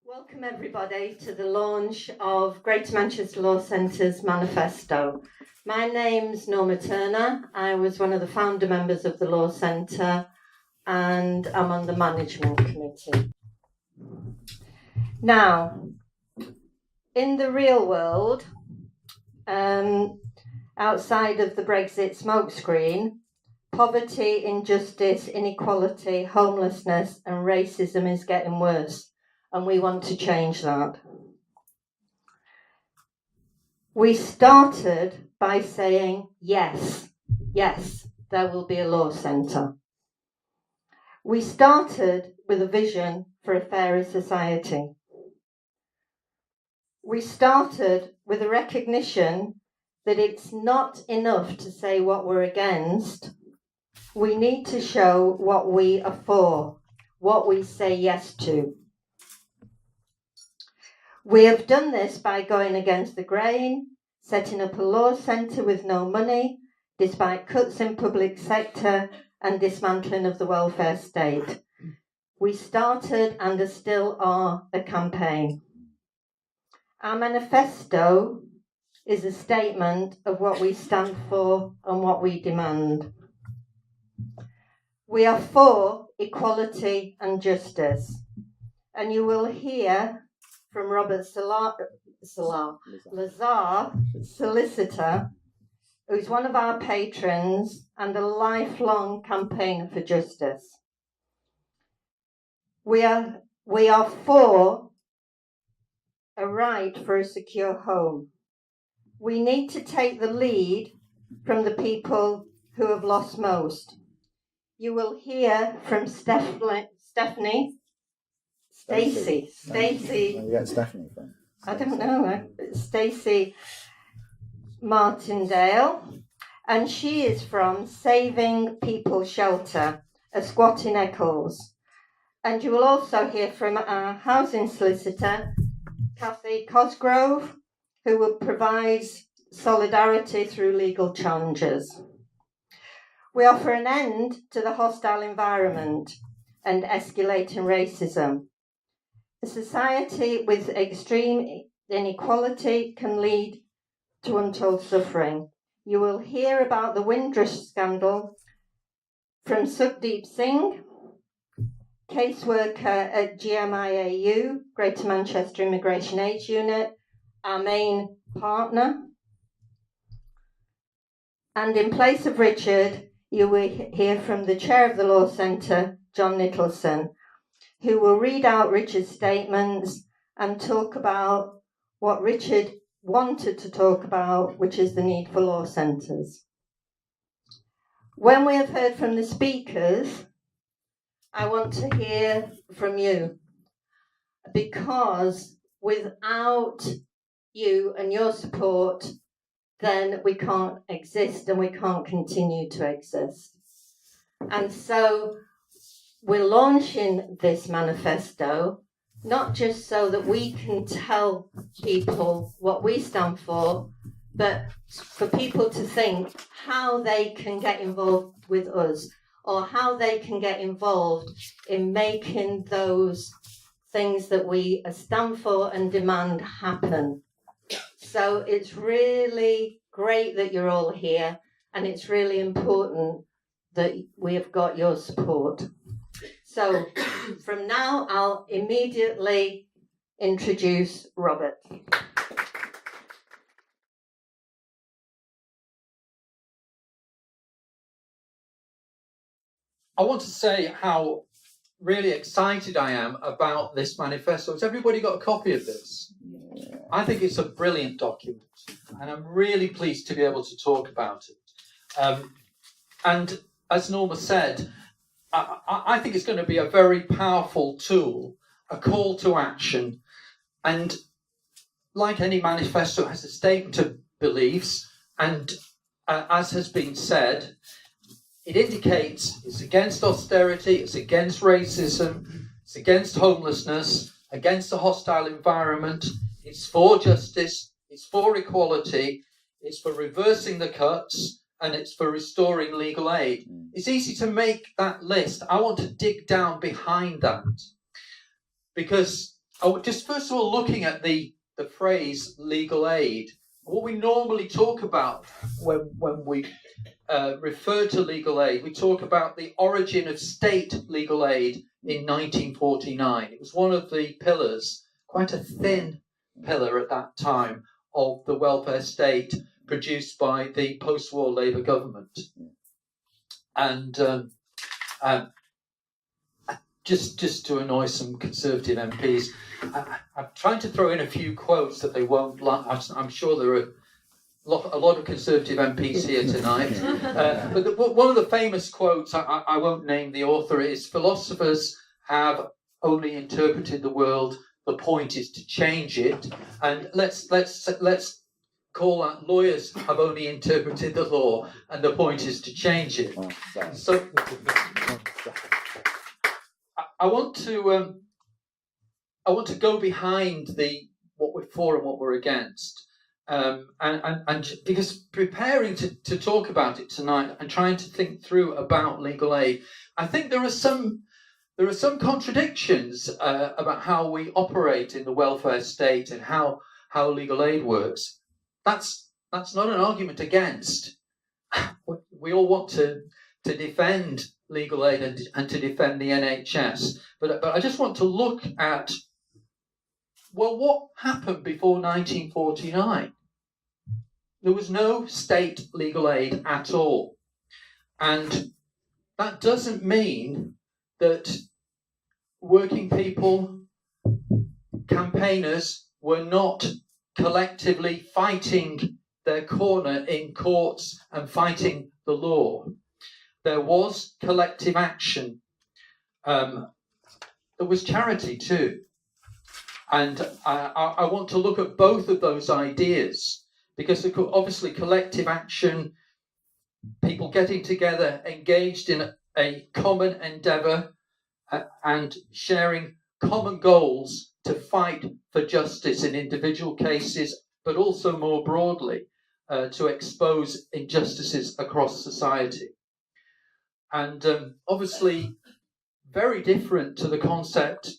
Welcome everybody to the launch of Greater Manchester Law Centre's manifesto. My name's Norma Turner. I was one of the founder members of the Law Centre and I'm on the management committee. Now, in the real world, outside of the Brexit smokescreen, poverty, injustice, inequality, homelessness and racism is getting worse, and we want to change that. We started by saying, yes, there will be a law centre. We started with a vision for a fairer society. We started with a recognition that it's not enough to say what we're against. We need to show what we are for, what we say yes to. We have done this by going against the grain, setting up a law centre with no money, despite cuts in public sector and dismantling of the welfare state. We started and still are a campaign. Our manifesto is a statement of what we stand for and what we demand. We are for equality and justice, and you will hear from Robert Lazar, solicitor, who's one of our patrons and a lifelong campaigner for justice. We are for a right for a secure home. We need to take the lead from the people who have lost most. You will hear from Stacey. Where you get Stephanie from? I don't know. Stacey Martindale, and she is from Saving People Shelter, a squat in Eccles. And you will also hear from our housing solicitor, Cathy Cosgrove, who will provide solidarity through legal challenges. We offer an end to the hostile environment and escalating racism. A society with extreme inequality can lead to untold suffering. You will hear about the Windrush scandal from Sukhdeep Singh, caseworker at GMIAU, Greater Manchester Immigration Aid Unit, our main partner. And in place of Richard, you will hear from the chair of the Law Centre, John Nicholson, who will read out Richard's statements and talk about what Richard wanted to talk about, which is the need for law centres. When we have heard from the speakers, I want to hear from you, because without you and your support, then we can't exist and we can't continue to exist. And so we're launching this manifesto, not just so that we can tell people what we stand for, but for people to think how they can get involved with us, or how they can get involved in making those things that we stand for and demand happen. So it's really great that you're all here, and it's really important that we have got your support. So from now, I'll immediately introduce Robert. I want to say how really excited I am about this manifesto. Has everybody got a copy of this? Yeah. I think it's a brilliant document, and I'm really pleased to be able to talk about it. And as Norma said, I think it's going to be a very powerful tool, a call to action, and like any manifesto, it has a statement of beliefs, and as has been said, it indicates it's against austerity, it's against racism, it's against homelessness, against the hostile environment, it's for justice, it's for equality, it's for reversing the cuts, and it's for restoring legal aid. It's easy to make that list. I want to dig down behind that, because just first of all, looking at the phrase legal aid, what we normally talk about when we refer to legal aid, we talk about the origin of state legal aid in 1949. It was one of the pillars, quite a thin pillar at that time, of the welfare state produced by the post-war Labour government. And just to annoy some Conservative MPs, I'm trying to throw in a few quotes that they won't like. I'm sure there are a lot of Conservative MPs here tonight. But one of the famous quotes, I won't name the author, is philosophers have only interpreted the world, the point is to change it. And let's call that lawyers have only interpreted the law, and the point is to change it. So I want to go behind what we're for and what we're against, and because preparing to talk about it tonight and trying to think through about legal aid, I think there are some contradictions about how we operate in the welfare state and how legal aid works. That's not an argument against. We all want to defend legal aid and to defend the NHS, but I just want to look at, well, what happened before 1949? There was no state legal aid at all, and that doesn't mean that working people, campaigners, were not collectively fighting their corner in courts and fighting the law. There was collective action. There was charity too. And I want to look at both of those ideas, because obviously collective action, people getting together, engaged in a common endeavour and sharing common goals to fight for justice in individual cases, but also more broadly to expose injustices across society. And obviously very different to the concept,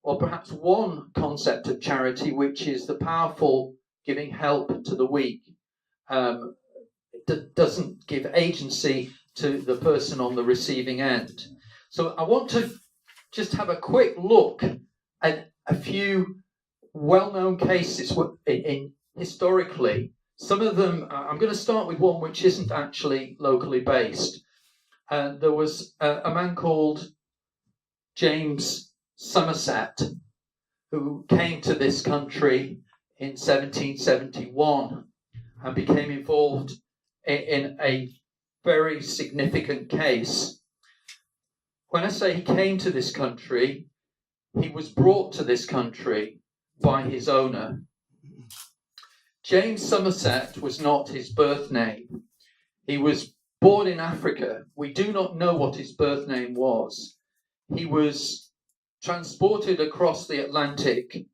or perhaps one concept of charity, which is the powerful giving help to the weak. It doesn't give agency to the person on the receiving end. So I want to just have a quick look at a few well-known cases in historically. Some of them, I'm going to start with one which isn't actually locally based. There was a man called James Somerset who came to this country in 1771 and became involved in a very significant case. When I say he came to this country, he was brought to this country by his owner. James Somerset was not his birth name. He was born in Africa. We do not know what his birth name was. He was transported across the Atlantic,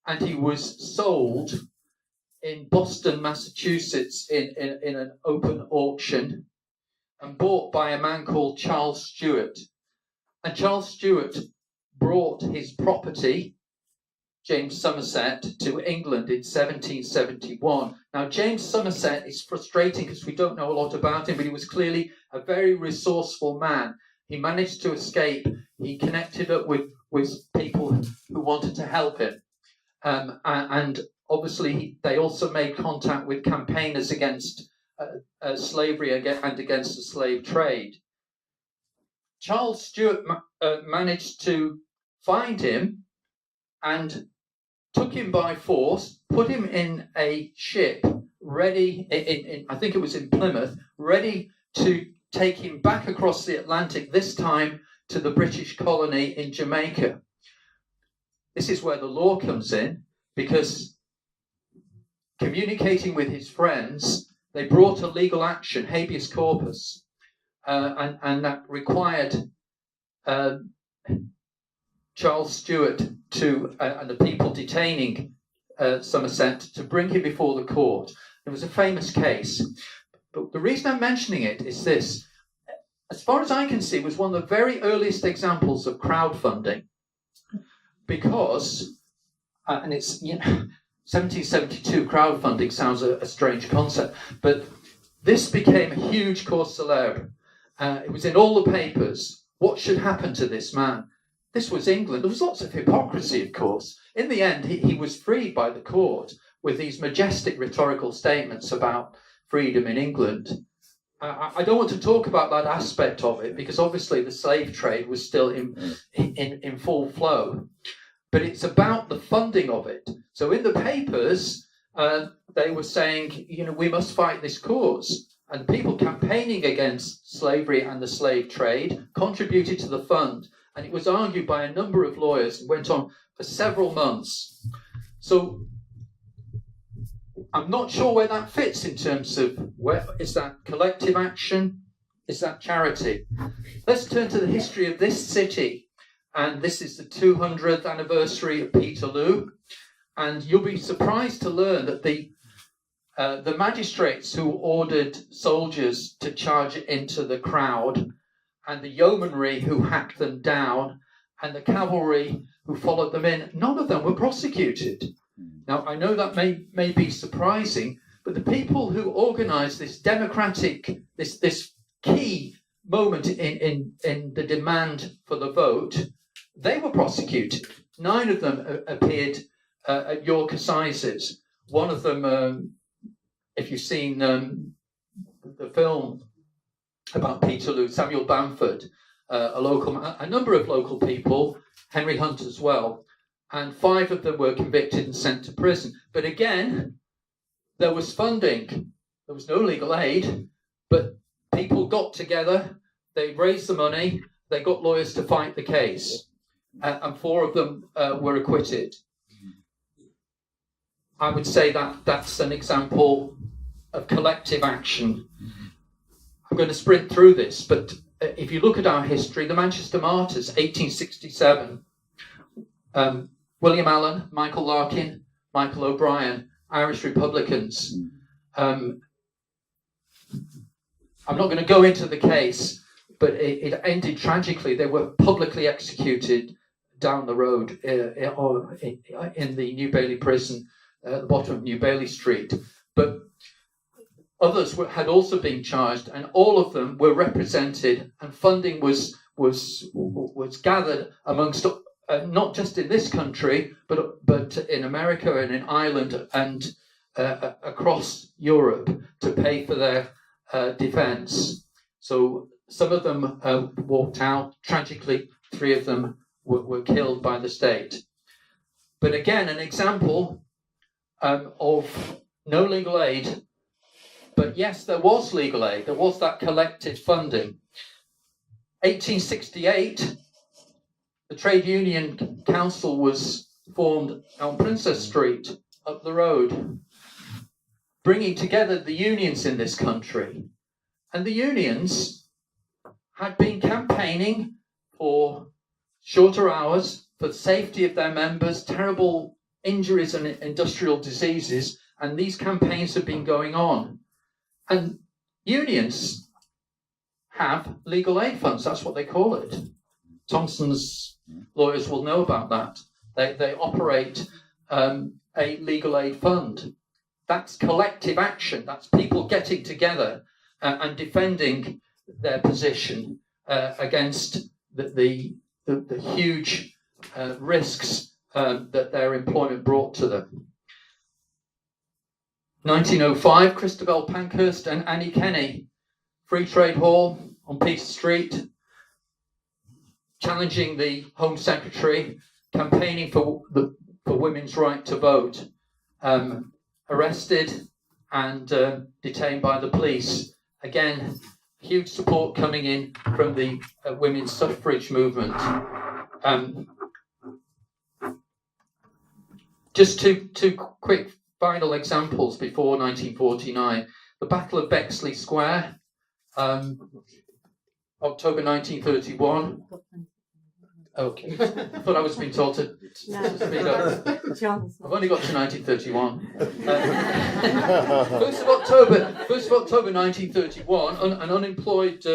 and he was sold in Boston, Massachusetts in an open auction and bought by a man called Charles Stewart. And Charles Stewart brought his property, James Somerset, to England in 1771. Now, James Somerset is frustrating because we don't know a lot about him, but he was clearly a very resourceful man. He managed to escape. He connected up with people who wanted to help him. And obviously, they also made contact with campaigners against slavery and against the slave trade. Charles Stewart managed to find him and took him by force, put him in a ship ready, I think it was in Plymouth, ready to take him back across the Atlantic, this time to the British colony in Jamaica. This is where the law comes in, because communicating with his friends, they brought a legal action, habeas corpus, and that required Charles Stewart and the people detaining Somerset to bring him before the court. It was a famous case. But the reason I'm mentioning it is this. As far as I can see, it was one of the very earliest examples of crowdfunding, because and it's 1772 crowdfunding sounds a strange concept, but this became a huge cause célèbre. It was in all the papers. What should happen to this man? This was England. There was lots of hypocrisy, of course. In the end, he was freed by the court with these majestic rhetorical statements about freedom in England. I don't want to talk about that aspect of it because obviously the slave trade was still in full flow. But it's about the funding of it. So in the papers, they were saying, we must fight this cause. And people campaigning against slavery and the slave trade contributed to the fund. And it was argued by a number of lawyers and went on for several months. So I'm not sure where that fits in terms of where is that collective action? Is that charity? Let's turn to the history of this city. And this is the 200th anniversary of Peterloo. And you'll be surprised to learn that the magistrates who ordered soldiers to charge into the crowd, and the yeomanry who hacked them down, and the cavalry who followed them in, none of them were prosecuted. Now, I know that may be surprising, but the people who organised this democratic, this key moment in the demand for the vote, they were prosecuted. 9 of them appeared at York Assizes. One of them, if you've seen the film about Peterloo, Samuel Bamford, a number of local people, Henry Hunt as well, and 5 of them were convicted and sent to prison. But again, there was funding. There was no legal aid, but people got together, they raised the money, they got lawyers to fight the case, and 4 of them were acquitted. I would say that's an example of collective action. I'm going to sprint through this, but if you look at our history, the Manchester Martyrs, 1867, William Allen, Michael Larkin, Michael O'Brien, Irish Republicans. I'm not going to go into the case, but it ended tragically. They were publicly executed down the road in the New Bailey prison at the bottom of New Bailey Street. But others had also been charged, and all of them were represented, and funding was gathered amongst not just in this country, but in America and in Ireland and across Europe to pay for their defence. So some of them walked out. Tragically, 3 of them were killed by the state. But again, an example of no legal aid. But yes, there was legal aid. There was that collective funding. 1868, the Trade Union Council was formed on Princess Street, up the road, bringing together the unions in this country. And the unions had been campaigning for shorter hours, for the safety of their members, terrible injuries and industrial diseases, and these campaigns have been going on. And unions have legal aid funds, that's what they call it. Thompson's lawyers will know about that. They operate a legal aid fund. That's collective action. That's people getting together and defending their position against the huge risks that their employment brought to them. 1905, Christabel Pankhurst and Annie Kenney, Free Trade Hall on Peter Street, challenging the Home Secretary, campaigning for women's right to vote, arrested and detained by the police. Again, huge support coming in from the women's suffrage movement. Just two quick final examples before 1949. The Battle of Bexley Square, October 1931. Okay, I thought I was being told to speed up. I've only got to 1931. 1st of October 1931, an unemployed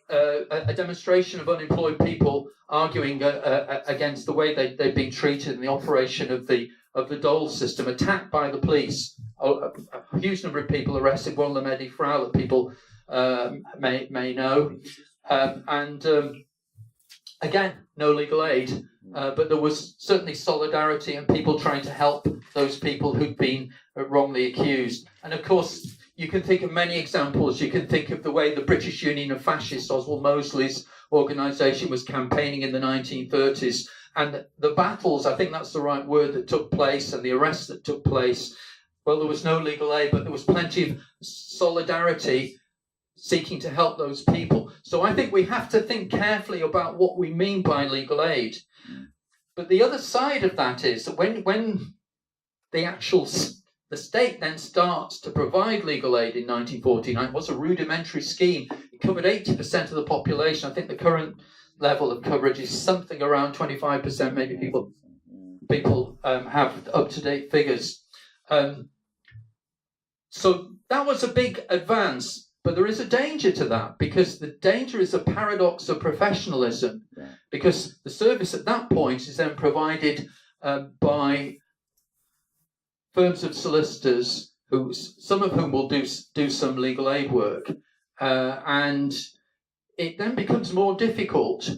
a demonstration of unemployed people arguing against the way they've been treated in the operation of the dole system, attacked by the police. A huge number of people arrested. One of them, Eddie Frau, that people may know, and again, no legal aid. But there was certainly solidarity and people trying to help those people who'd been wrongly accused. And of course, you can think of many examples. You can think of the way the British Union of Fascists, Oswald Mosley's organisation, was campaigning in the 1930s. And the battles, I think that's the right word, that took place, and the arrests that took place, well, there was no legal aid, but there was plenty of solidarity seeking to help those people. So I think we have to think carefully about what we mean by legal aid. But the other side of that is that when the state then starts to provide legal aid in 1949, it was a rudimentary scheme. It covered 80% of the population. I think the current level of coverage is something around 25%. Maybe people have up-to-date figures. So that was a big advance. But there is a danger to that, because the danger is a paradox of professionalism, because the service at that point is then provided by firms of solicitors, some of whom will do some legal aid work, and it then becomes more difficult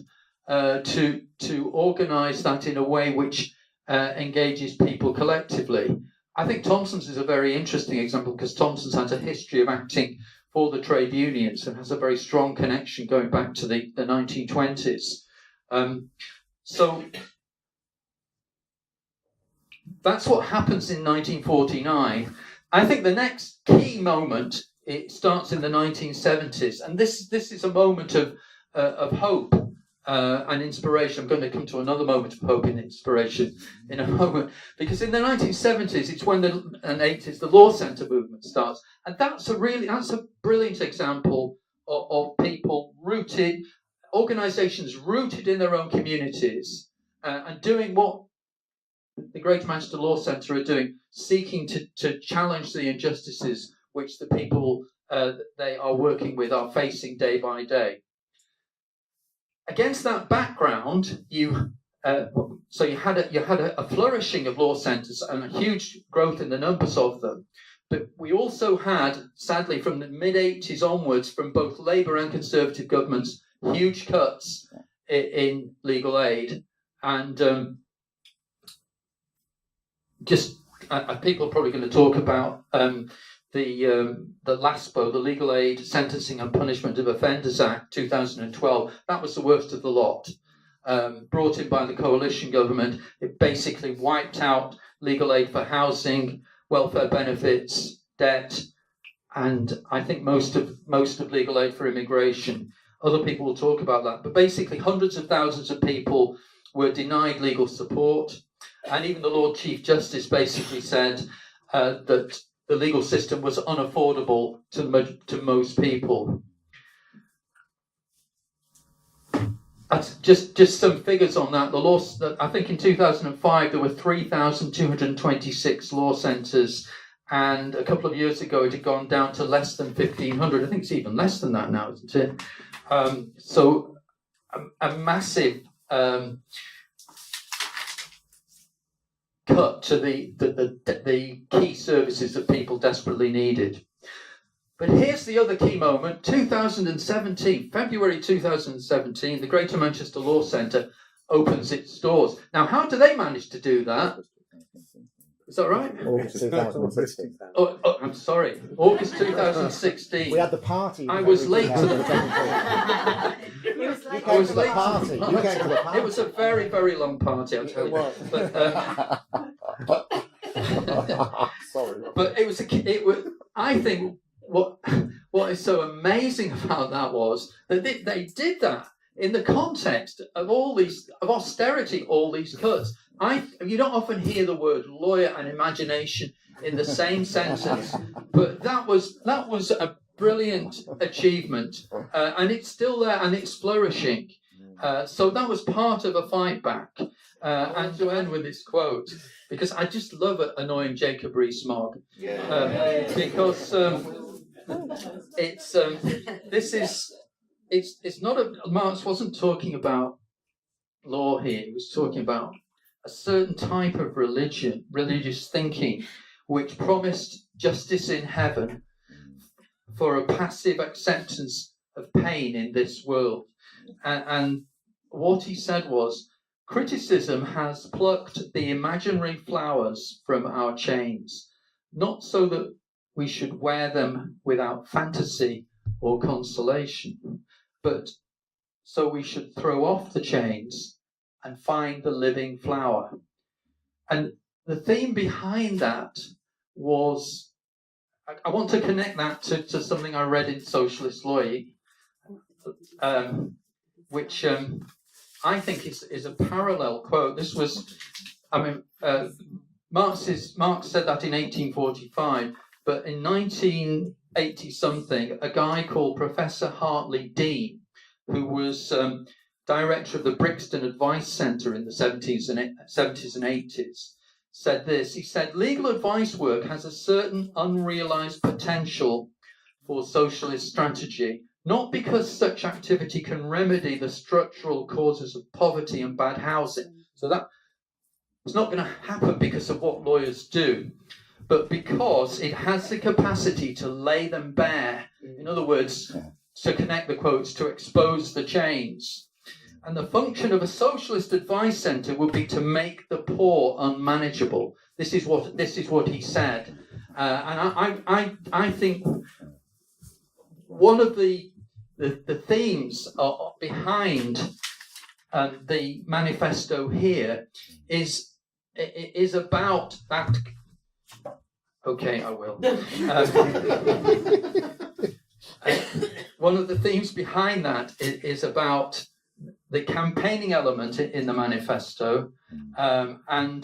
to organise that in a way which engages people collectively. I think Thompson's is a very interesting example, because Thompson's has a history of acting for the trade unions and has a very strong connection going back to the 1920s. So that's what happens in 1949. I think the next key moment, it starts in the 1970s, and this is a moment of hope and inspiration. I'm going to come to another moment of hope and inspiration in a moment, because in the 1970s, it's when and 80s, the law centre movement starts, and that's a brilliant example of people rooted, organisations rooted in their own communities, and doing what the Greater Manchester Law Centre are doing, seeking to challenge the injustices which the people they are working with are facing day by day. Against that background, you had a flourishing of law centres and a huge growth in the numbers of them. But we also had, sadly, from the mid-80s onwards, from both Labour and Conservative governments, huge cuts in legal aid. And people are probably going to talk about the LASPO, the Legal Aid Sentencing and Punishment of Offenders Act 2012. That was the worst of the lot. Brought in by the coalition government. It basically wiped out legal aid for housing, welfare benefits, debt, and I think most of legal aid for immigration. Other people will talk about that. But basically hundreds of thousands of people were denied legal support. And even the Lord Chief Justice basically said that the legal system was unaffordable to most people. That's just some figures on that. I think in 2005 there were 3,226 law centres, and a couple of years ago it had gone down to less than 1,500. I think it's even less than that now, isn't it? So a massive cut to the key services that people desperately needed. But here's the other key moment, 2017, February 2017, the Greater Manchester Law Centre opens its doors. Now, how do they manage to do that? Is that right? August 2016. Oh, I'm sorry, August 2016. We had the party. I was late to the party. It was a very, very long party, I'll tell you. But, sorry. But it was. I think what is so amazing about that was that they did that in the context of austerity, all these cuts. You don't often hear the word lawyer and imagination in the same sentence, but that was a brilliant achievement, and it's still there and it's flourishing. So that was part of a fight back. And to end with this quote, because I just love annoying Jacob Rees-Mogg, because this is it's not Marx wasn't talking about law here. He was talking about a certain type of religious thinking, which promised justice in heaven for a passive acceptance of pain in this world. And what he said was, criticism has plucked the imaginary flowers from our chains, not so that we should wear them without fantasy or consolation, but so we should throw off the chains and find the living flower. And the theme behind that was, I want to connect that to something I read in Socialist Lawyer, which I think is a parallel quote. This was, Marx said that in 1845, but in 1980-something, a guy called Professor Hartley Dean, who was director of the Brixton Advice Centre in the 70s and 80s, said this. He said, legal advice work has a certain unrealised potential for socialist strategy, not because such activity can remedy the structural causes of poverty and bad housing. So that it's not going to happen because of what lawyers do, but because it has the capacity to lay them bare. In other words, to connect the quotes, to expose the chains. And the function of a socialist advice centre would be to make the poor unmanageable. This is what he said, and I think one of the themes behind the manifesto here is about that. Okay, I will. One of the themes behind that is about the campaigning element in the manifesto, and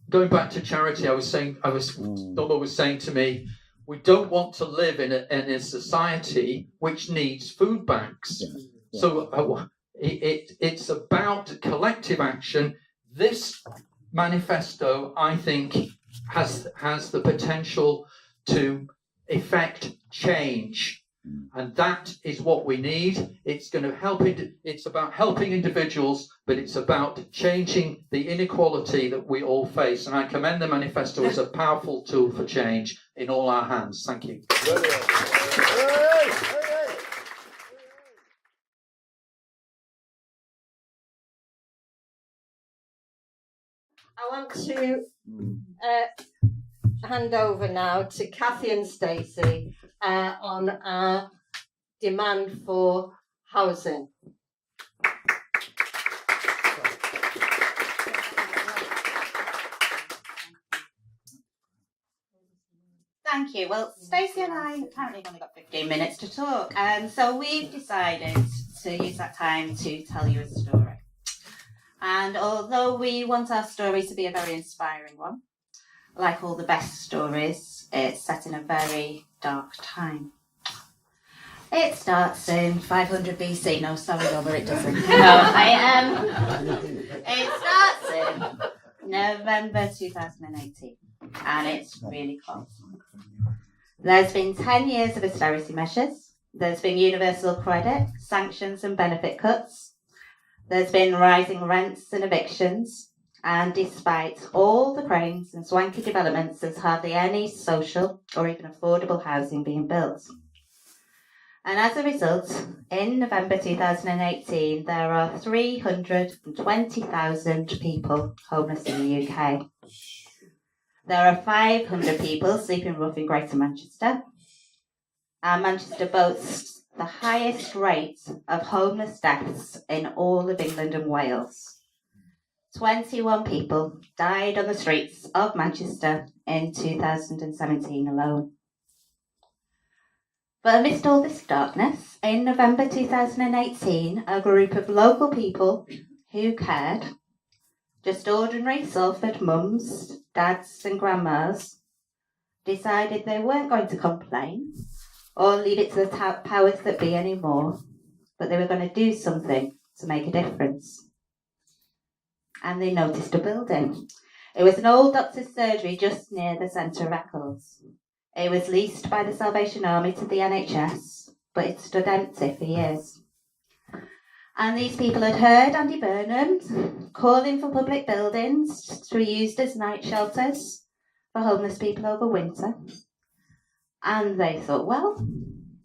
going back to charity, Nobo was saying to me, we don't want to live in a society which needs food banks. Yeah. So it's about collective action. This manifesto, I think, has the potential to effect change. And that is what we need. It's going to help it's about helping individuals, but it's about changing the inequality that we all face. And I commend the manifesto as a powerful tool for change in all our hands. Thank you. I want to hand over now to Kathy and Stacey on our demand for housing. Thank you. Well, Stacey and I apparently have only got 15 minutes to talk, so we've decided to use that time to tell you a story. And although we want our story to be a very inspiring one, like all the best stories, it's set in a very dark time. It starts in 500 BC. No, sorry, Robert, it doesn't. It starts in November 2018, and it's really cold. There's been 10 years of austerity measures. There's been universal credit, sanctions and benefit cuts. There's been rising rents and evictions. And despite all the cranes and swanky developments, there's hardly any social or even affordable housing being built. And as a result, in November 2018, there are 320,000 people homeless in the UK. There are 500 people sleeping rough in Greater Manchester. And Manchester boasts the highest rate of homeless deaths in all of England and Wales. 21 people died on the streets of Manchester in 2017 alone. But amidst all this darkness, in November 2018, a group of local people who cared, just ordinary Salford mums, dads and grandmas, decided they weren't going to complain or leave it to the powers that be anymore, but they were going to do something to make a difference. And they noticed a building. It was an old doctor's surgery just near the Centre of Eccles. It was leased by the Salvation Army to the NHS, but it stood empty for years. And these people had heard Andy Burnham calling for public buildings to be used as night shelters for homeless people over winter. And they thought, well,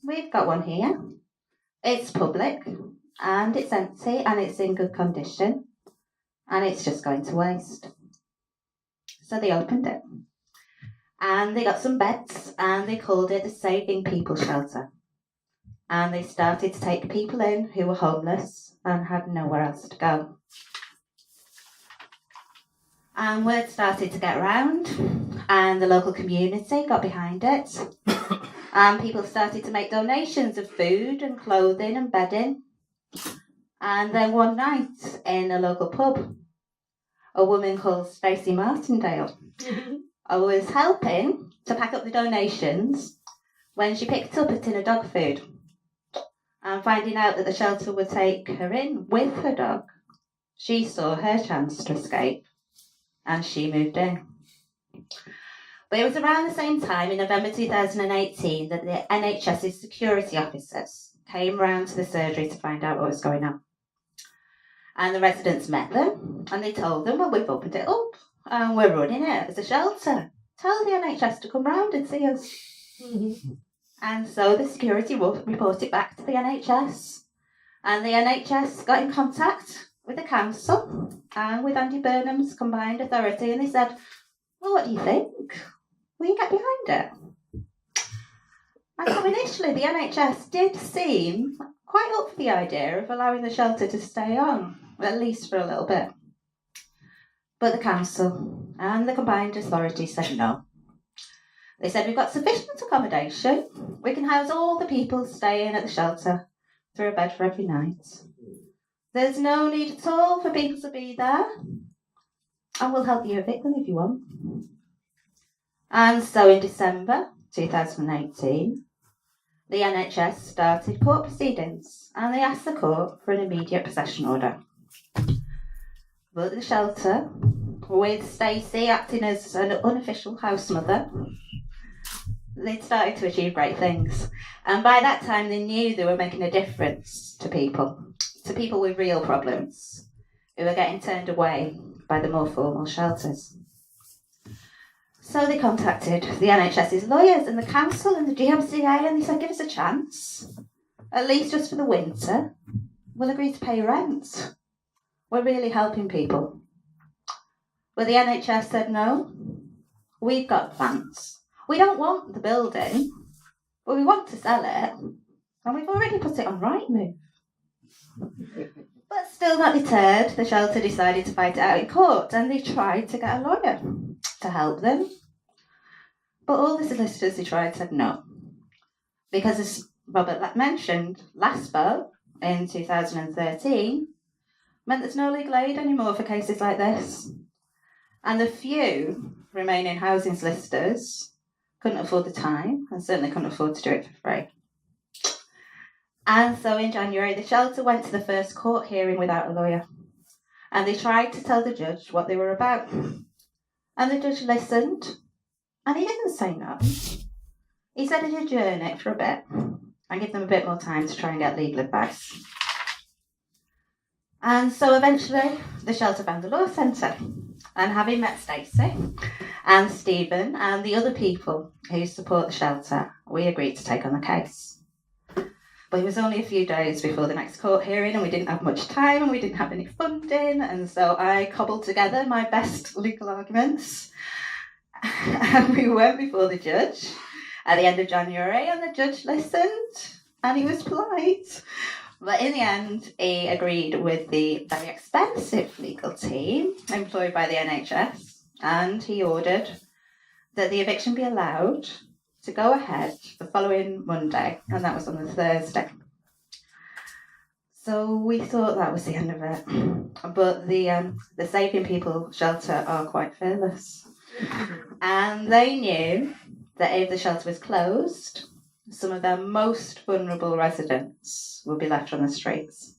we've got one here. It's public, and it's empty, and it's in good condition, and it's just going to waste. So they opened it. And they got some beds, and they called it the Saving People Shelter. And they started to take people in who were homeless and had nowhere else to go. And word started to get around, and the local community got behind it. And people started to make donations of food and clothing and bedding. And then one night in a local pub, a woman called Stacey Martindale was helping to pack up the donations when she picked up a tin of dog food. And finding out that the shelter would take her in with her dog, she saw her chance to escape, and she moved in. But it was around the same time, in November 2018, that the NHS's security officers came round to the surgery to find out what was going on. And the residents met them, and they told them, well, we've opened it up, and we're running it as a shelter. Tell the NHS to come round and see us. And so the security reported back to the NHS, and the NHS got in contact with the council and with Andy Burnham's combined authority, and they said, well, what do you think? Will you get behind it? And so initially the NHS did seem quite up for the idea of allowing the shelter to stay on, at least for a little bit. But the council and the combined authority said no. They said, we've got sufficient accommodation. We can house all the people staying at the shelter through a bed for every night. There's no need at all for people to be there. And we'll help you evict them if you want. And so in December 2018, the NHS started court proceedings, and they asked the court for an immediate possession order. But the shelter, with Stacey acting as an unofficial house mother, they'd started to achieve great things. And by that time, they knew they were making a difference to people with real problems, who were getting turned away by the more formal shelters. So they contacted the NHS's lawyers and the council and the GMCA, and they said, give us a chance, at least just for the winter. We'll agree to pay rent. We're really helping people. But the NHS said, no, we've got plans. We don't want the building, but we want to sell it, and we've already put it on Rightmove. But still not deterred, the shelter decided to fight it out in court, and they tried to get a lawyer to help them. But all the solicitors they tried said no. Because as Robert mentioned, LASPO in 2013 meant there's no legal aid anymore for cases like this. And the few remaining housing solicitors couldn't afford the time, and certainly couldn't afford to do it for free. And so in January, the shelter went to the first court hearing without a lawyer. And they tried to tell the judge what they were about. And the judge listened, and he didn't say no. He said he'd adjourn it for a bit and give them a bit more time to try and get legal advice. And so eventually, the shelter found a law centre. And having met Stacey and Stephen and the other people who support the shelter, we agreed to take on the case. But it was only a few days before the next court hearing, and we didn't have much time, and we didn't have any funding, and so I cobbled together my best legal arguments. And we went before the judge at the end of January, and the judge listened, and he was polite. But in the end, he agreed with the very expensive legal team employed by the NHS, and he ordered that the eviction be allowed to go ahead the following Monday, and that was on the Thursday. So we thought that was the end of it. But the Saving People shelter are quite fearless. And they knew that if the shelter was closed, some of their most vulnerable residents would be left on the streets.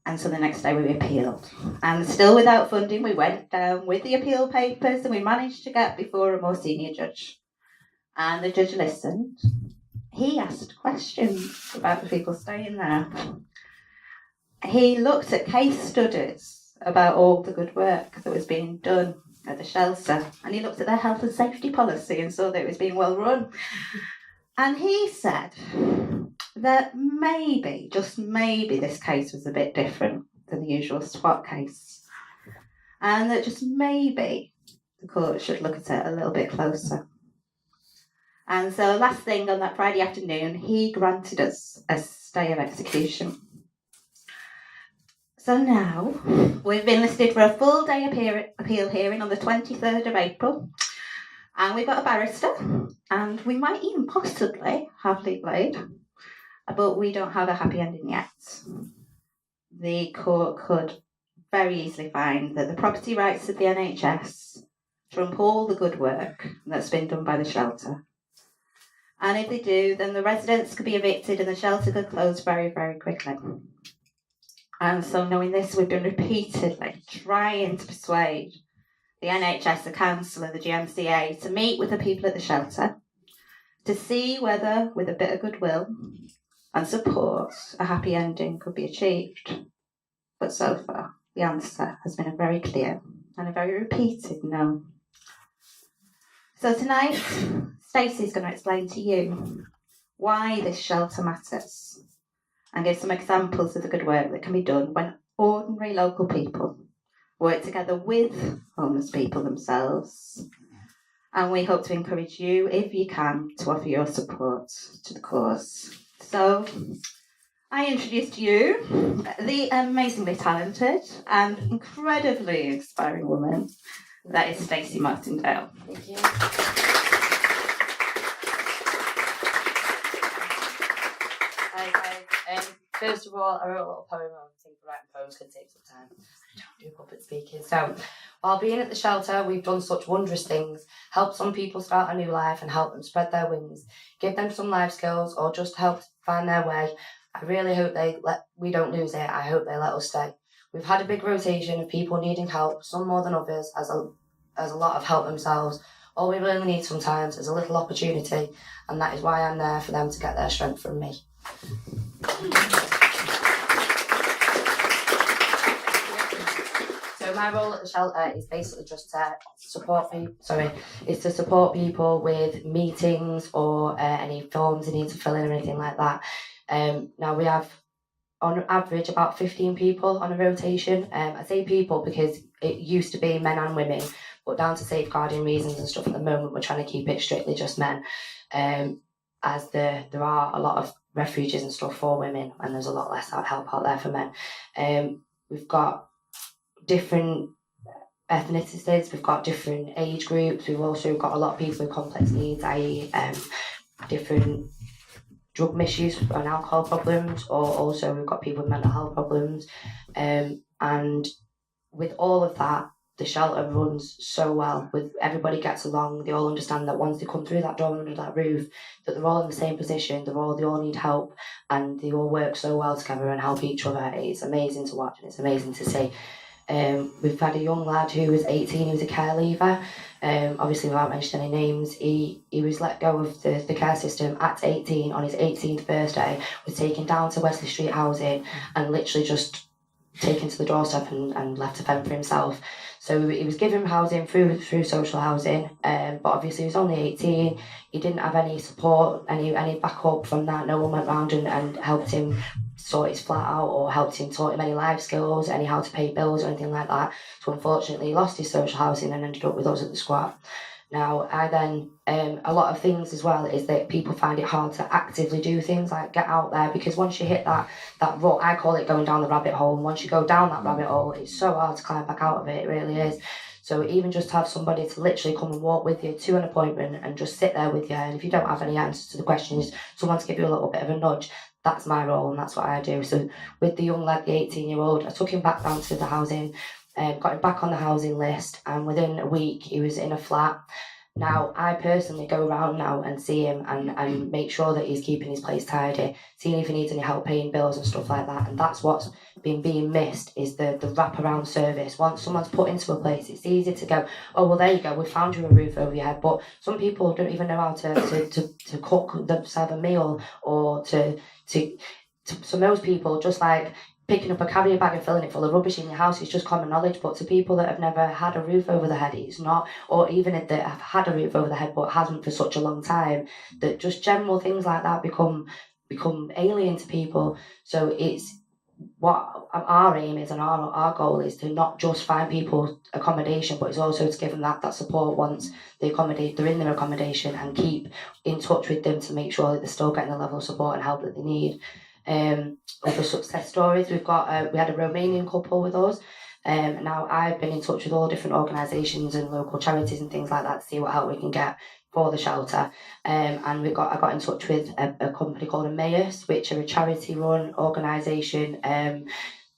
And so the next day we appealed. And still without funding, we went down with the appeal papers, and we managed to get before a more senior judge. And the judge listened. he asked questions about the people staying there. He looked at case studies about all the good work that was being done at the shelter, and he looked at their health and safety policy and saw that it was being well run. And he said that maybe, just maybe, this case was a bit different than the usual SWAT case, and that just maybe the court should look at it a little bit closer. And so last thing on that Friday afternoon, he granted us a stay of execution. So now we've been listed for a full day appeal hearing on the 23rd of April, and we've got a barrister, and we might even possibly have legal aid, but we don't have a happy ending yet. The court could very easily find that the property rights of the NHS trump all the good work that's been done by the shelter. And if they do, then the residents could be evicted and the shelter could close very, very quickly. And so knowing this, we've been repeatedly trying to persuade the NHS, the council and the GMCA to meet with the people at the shelter to see whether, with a bit of goodwill and support, a happy ending could be achieved. But so far, the answer has been a very clear and a very repeated no. So tonight, Stacey's going to explain to you why this shelter matters and give some examples of the good work that can be done when ordinary local people work together with homeless people themselves. And we hope to encourage you, if you can, to offer your support to the cause. So, I introduce to you the amazingly talented and incredibly inspiring woman that is Stacey Martindale. Thank you. Hi guys. First of all, I wrote a little poem. I think writing poems can take some time. I don't do public speaking. So, while being at the shelter, we've done such wondrous things. Helped some people start a new life and help them spread their wings. Give them some life skills or just help find their way. I really hope we don't lose it. I hope they let us stay. We've had a big rotation of people needing help, some more than others, as a lot of help themselves. All we really need sometimes is a little opportunity, and that is why I'm there for them to get their strength from me. So my role at the shelter is basically just to support people with meetings or any forms they need to fill in or anything like that. Now we have on average about 15 people on a rotation. I say people because it used to be men and women, but down to safeguarding reasons and stuff at the moment we're trying to keep it strictly just men, as there are a lot of refuges and stuff for women and there's a lot less help out there for men. We've got different ethnicities, we've got different age groups, we've also got a lot of people with complex needs, i.e. different drug misuse and alcohol problems, or also we've got people with mental health problems, and with all of that the shelter runs so well. With everybody gets along, they all understand that once they come through that door under that roof that they're all in the same position, they all need help, and they all work so well together and help each other. It's amazing to watch and it's amazing to see. We've had a young lad who was 18, he was a care leaver. Obviously without mentioning any names, he was let go of the care system at 18 on his 18th birthday, was taken down to Wesley Street housing and literally just taken to the doorstep and left to fend for himself. So he was given housing through social housing, but obviously he was only 18, he didn't have any support, any backup from that. No one went round and helped him sort his flat out or helped him taught him any life skills, any how to pay bills or anything like that. So unfortunately he lost his social housing and ended up with us at the squat. Now I then, a lot of things as well is that people find it hard to actively do things like get out there, because once you hit that rut, I call it going down the rabbit hole, and once you go down that rabbit hole it's so hard to climb back out of it, it really is. So even just to have somebody to literally come and walk with you to an appointment and just sit there with you, and if you don't have any answers to the questions, someone to give you a little bit of a nudge, that's my role and that's what I do. So with the young lad, the 18-year-old, I took him back down to the housing, got him back on the housing list, and within a week he was in a flat. Now, I personally go around now and see him and make sure that he's keeping his place tidy, seeing if he needs any help paying bills and stuff like that. And that's what's been being missed, is the wraparound service. Once someone's put into a place, it's easy to go, oh, well, there you go, we found you a roof over your head. But some people don't even know how to cook themselves a meal, or to so most people, just like picking up a carrier bag and filling it full of rubbish in your house is just common knowledge. But to people that have never had a roof over their head, it's not. Or even if they have had a roof over their head but hasn't for such a long time, that just general things like that become alien to people. So it's what our aim is, and our goal is to not just find people accommodation, but it's also to give them that support once they're in their accommodation, and keep in touch with them to make sure that they're still getting the level of support and help that they need. Other success stories, we had a Romanian couple with us. Now I've been in touch with all different organisations and local charities and things like that to see what help we can get for the shelter. And I got in touch with a company called Emmaus, which are a charity-run organisation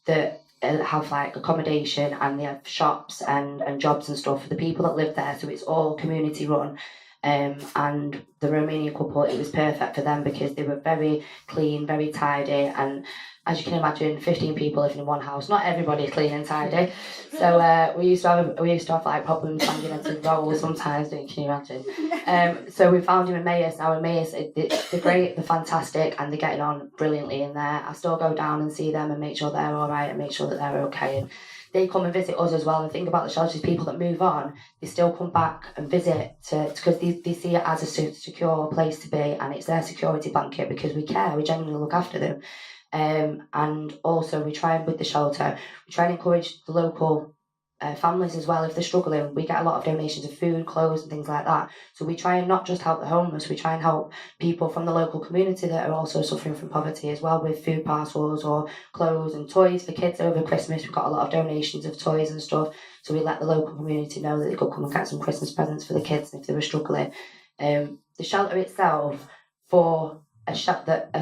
that have like accommodation, and they have shops and jobs and stuff for the people that live there. So it's all community-run. And the Romanian couple, it was perfect for them because they were very clean, very tidy, and as you can imagine, 15 people living in one house. Not everybody's clean and tidy. So we used to have like problems hanging into rolls sometimes. Can you imagine? So we found him in Emmaus. Now Emmaus, they're great, they're fantastic, and they're getting on brilliantly in there. I still go down and see them and make sure they're all right and make sure that they're okay. And they come and visit us as well. And the thing about the shelters, people that move on, they still come back and visit because they see it as a secure place to be, and it's their security blanket because we care, we genuinely look after them. And also we try, with the shelter, we try and encourage the local families as well. If they're struggling, we get a lot of donations of food, clothes and things like that. So we try and not just help the homeless, we try and help people from the local community that are also suffering from poverty as well, with food parcels or clothes and toys for kids. Over Christmas we've got a lot of donations of toys and stuff, so we let the local community know that they could come and get some Christmas presents for the kids if they were struggling. The shelter itself, for a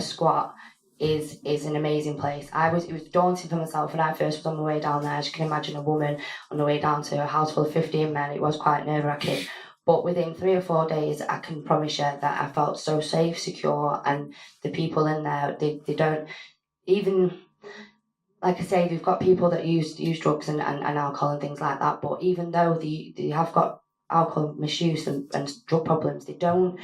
squat, is an amazing place. It was daunting for myself when I first was on my way down there. As you can imagine, a woman on the way down to a house full of 15 men, it was quite nerve-wracking. But within 3 or 4 days, I can promise you that I felt so safe, secure, and the people in there, they don't even, like I say, they've got people that use drugs and alcohol and things like that. But even though they have got alcohol misuse and drug problems, they don't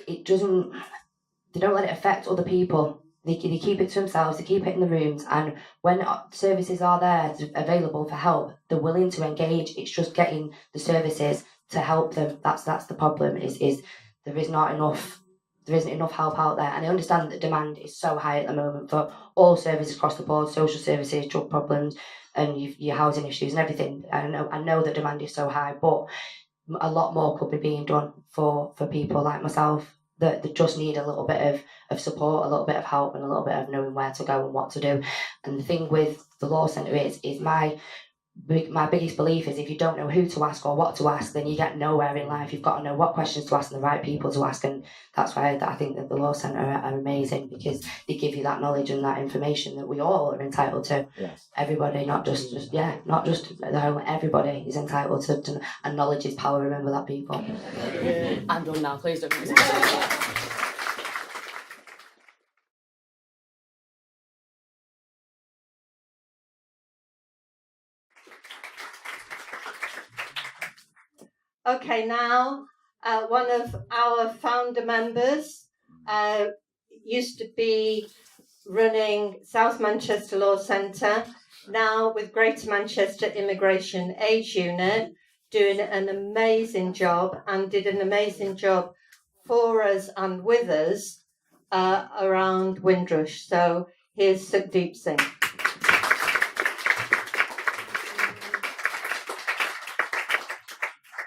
let it affect other people. They keep it to themselves, they keep it in the rooms, and when services are there available for help, they're willing to engage. It's just getting the services to help them. That's the problem, is there isn't enough help out there. And I understand that demand is so high at the moment for all services across the board, social services, drug problems, and your housing issues and everything. I know that demand is so high, but a lot more could be being done for people like myself that just need a little bit of support, a little bit of help, and a little bit of knowing where to go and what to do. And the thing with the law centre is my biggest belief is, if you don't know who to ask or what to ask, then you get nowhere in life. You've got to know what questions to ask and the right people to ask. And that's why I think that the law centre are amazing, because they give you that knowledge and that information that we all are entitled to. Yes. Everybody, not just the home. Everybody is entitled to, and knowledge is power. Remember that, people. I'm done now. Please don't. Okay, now one of our founder members used to be running South Manchester Law Centre, now with Greater Manchester Immigration Age Unit, doing an amazing job, and did an amazing job for us and with us around Windrush. So here's Sukhdeep Singh.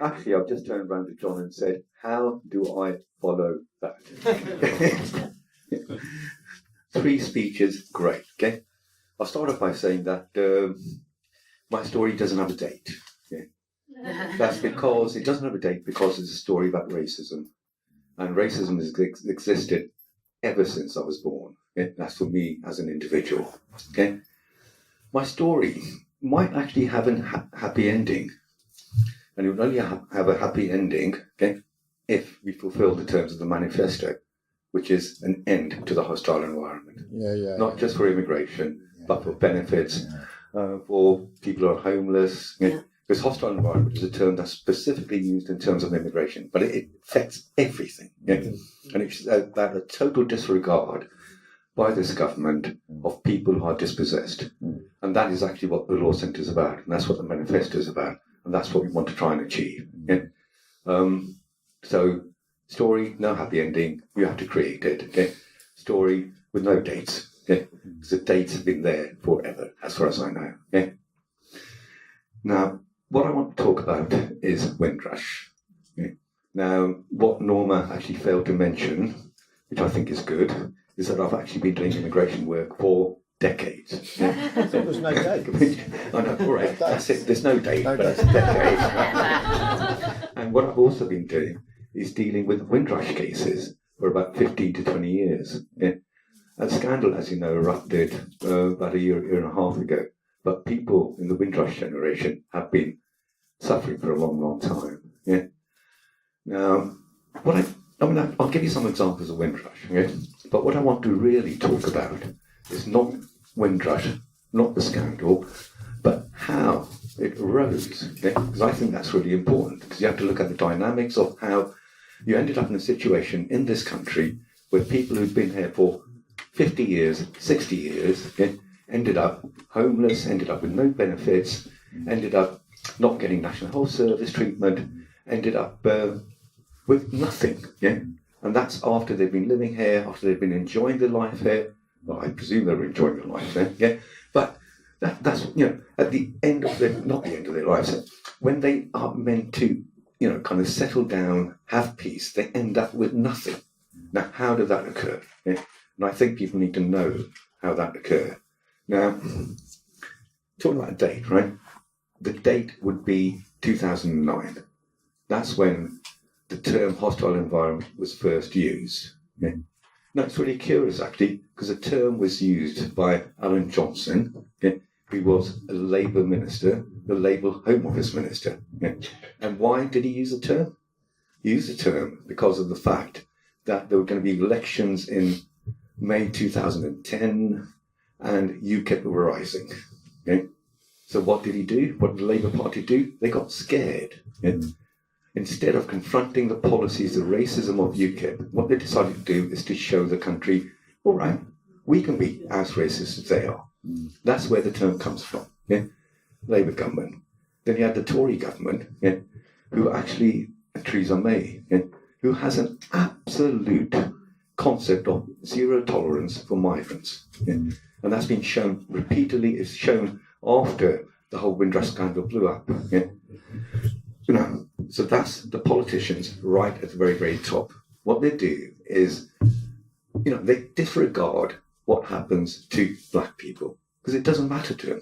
Actually, I've just turned around to John and said, how do I follow that? 3 speeches, great, okay? I'll start off by saying that my story doesn't have a date. Okay? That's because it doesn't have a date because it's a story about racism. And racism has existed ever since I was born. Okay? That's for me as an individual. Okay? My story might actually have a happy ending. and it would only have a happy ending, okay, if we fulfil the terms of the manifesto, which is an end to the hostile environment. Not just for immigration, but for benefits, for people who are homeless. Because hostile environment is a term that's specifically used in terms of immigration, but it affects everything. And it's that a total disregard by this government of people who are dispossessed. And that is actually what the Law Centre is about, and that's what the manifesto is about, and that's what we want to try and achieve. So, story, no happy ending, you have to create it. Okay? Story with no dates. Okay? Because the dates have been there forever, as far as I know. Okay? Now, what I want to talk about is Windrush. Okay? Now, what Norma actually failed to mention, which I think is good, is that I've actually been doing immigration work for decades. So there's no date. I know, all right, that's it. There's no date, but it's decades. And what I've also been doing is dealing with Windrush cases for about 15 to 20 years. A scandal, as you know, erupted about a year and a half ago. But people in the Windrush generation have been suffering for a long, long time. Now, I'll give you some examples of Windrush. But what I want to really talk about is not Windrush, not the scandal, but how it arose. Because I think that's really important. Because you have to look at the dynamics of how you ended up in a situation in this country where people who'd been here for 50 years, 60 years, ended up homeless, ended up with no benefits, ended up not getting National Health Service treatment, ended up with nothing. And that's after they've been living here, after they've been enjoying their life here. Well, I presume they were enjoying their life there. But that's at the end of their, not the end of their lives, when they are meant to kind of settle down, have peace, they end up with nothing. Now, how did that occur? And I think people need to know how that occurred. Now, talking about a date, right? The date would be 2009. That's when the term hostile environment was first used. Now, it's really curious, actually, because the term was used by Alan Johnson, who was a Labour minister, the Labour Home Office minister. And why did he use the term? He used the term because of the fact that there were going to be elections in May 2010 and UKIP were rising. So what did he do? What did the Labour Party do? They got scared. Instead of confronting the policies, the racism of UKIP, what they decided to do is to show the country, all right, we can be as racist as they are. That's where the term comes from. Labour government. Then you had the Tory government, who actually, Theresa May, who has an absolute concept of zero tolerance for migrants. And that's been shown repeatedly. It's shown after the whole Windrush scandal blew up. So that's the politicians right at the very, very top. What they do is, they disregard what happens to black people because it doesn't matter to them.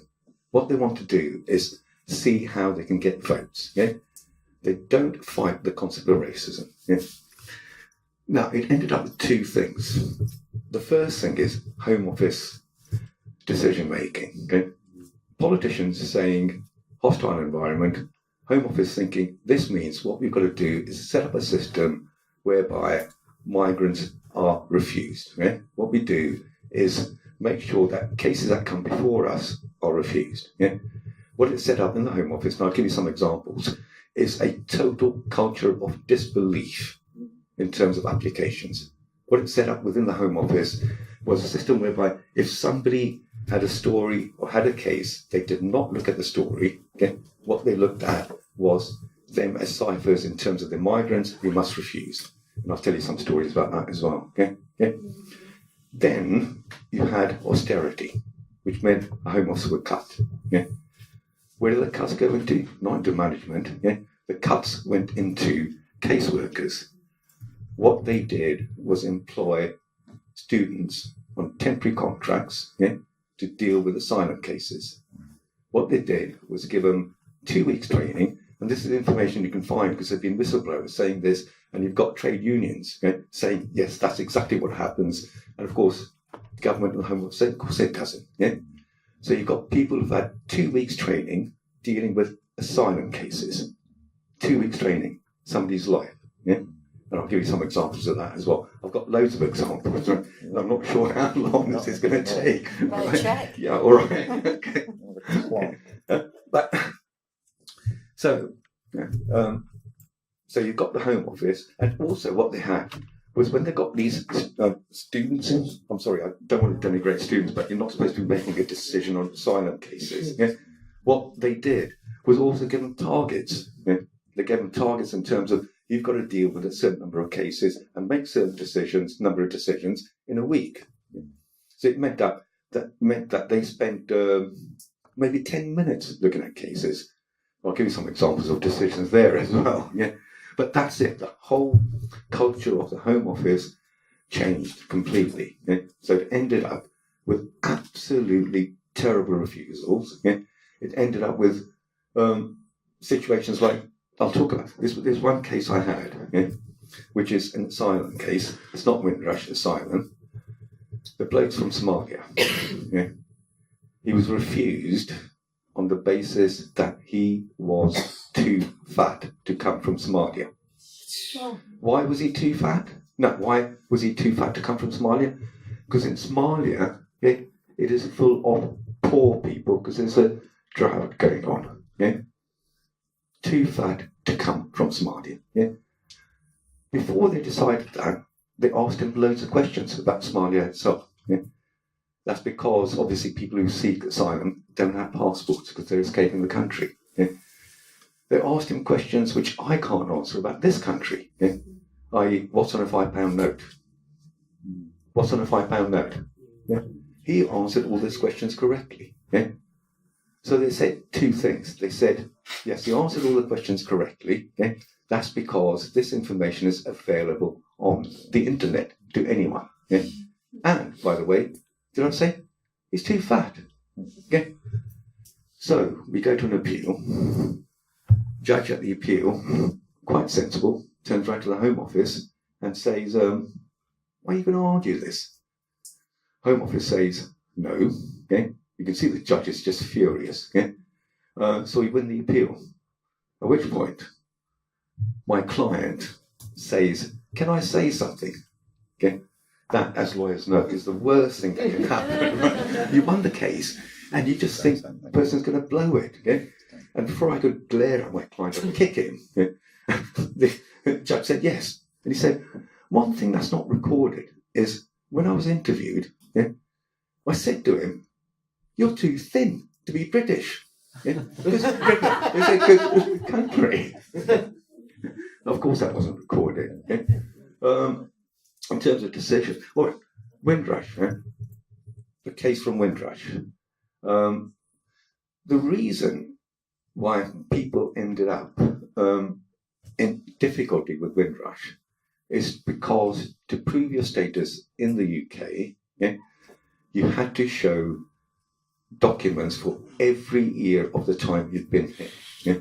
What they want to do is see how they can get votes. They don't fight the concept of racism. Now, it ended up with two things. The first thing is Home Office decision making. Politicians saying hostile environment, Home Office thinking this means what we've got to do is set up a system whereby migrants are refused. What we do is make sure that cases that come before us are refused. What it's set up in the Home Office, and I'll give you some examples, is a total culture of disbelief in terms of applications. What it's set up within the Home Office was a system whereby if somebody had a story or had a case, they did not look at the story. What they looked at was them as ciphers in terms of the migrants we must refuse. And I'll tell you some stories about that as well. Then you had austerity, which meant a Home Office were cut. Where did the cuts go into? Not into management. The cuts went into caseworkers. What they did was employ students on temporary contracts to deal with asylum cases. What they did was give them 2 weeks training, and this is information you can find because there have been whistleblowers saying this, and you've got trade unions saying, yes, that's exactly what happens. And of course, the government and the Home Office say, of course it doesn't. So you've got people who've had 2 weeks training dealing with asylum cases. 2 weeks training somebody's life. Yeah? And I'll give you some examples of that as well. I've got loads of examples, and I'm not sure how long this is going to take. Right, check. Yeah, all right. Okay. But so, so you've got the Home Office, and also what they had was when they got these students in. I'm sorry, I don't want to denigrate students, but you're not supposed to be making a decision on asylum cases. Yeah? What they did was also give them targets. Yeah? They gave them targets in terms of you've got to deal with a certain number of cases and make certain number of decisions in a week. So it meant that they spent maybe 10 minutes looking at cases. I'll give you some examples of decisions there as well. Yeah, but that's it. The whole culture of the Home Office changed completely. Yeah? So it ended up with absolutely terrible refusals. Yeah? It ended up with situations like, I'll talk about this. There's one case I had, yeah, which is an asylum case. It's not Windrush Asylum. The bloke's from Somalia. Yeah. He was refused on the basis that he was too fat to come from Somalia. Why was he too fat? No, why was he too fat to come from Somalia? Because in Somalia, yeah, it is full of poor people because there's a drought going on. Yeah. Too fat to come from Somalia. Yeah. Before they decided that, they asked him loads of questions about Somalia itself. Yeah. That's because obviously people who seek asylum don't have passports because they're escaping the country. Yeah. They asked him questions which I can't answer about this country. Yeah. I.e., what's on a £5 note? What's on a £5 note? Yeah. He answered all those questions correctly. Yeah. So they said two things. They said, yes, he answered all the questions correctly. Okay? That's because this information is available on the internet to anyone. Okay? And, by the way, did I say he's too fat? Okay? So we go to an appeal. Judge at the appeal, quite sensible, turns right to the Home Office and says, why are you going to argue this? Home Office says, no. Okay? You can see the judge is just furious. Yeah? So we win the appeal. At which point, my client says, can I say something? Okay? That, as lawyers know, is the worst thing that can happen. Right? You won the case, and you just think the person's going to blow it. Okay? And before I could glare at my client and kick him, okay, the judge said yes. And he said, one thing that's not recorded is when I was interviewed, yeah, I said to him, you're too thin to be British. Yeah? Because Britain is a good country. Of course, that wasn't recorded. Yeah? In terms of decisions, all right, Windrush, yeah? The case from Windrush. The reason why people ended up in difficulty with Windrush is because to prove your status in the UK, yeah, you had to show documents for every year of the time you'd been here. Yeah?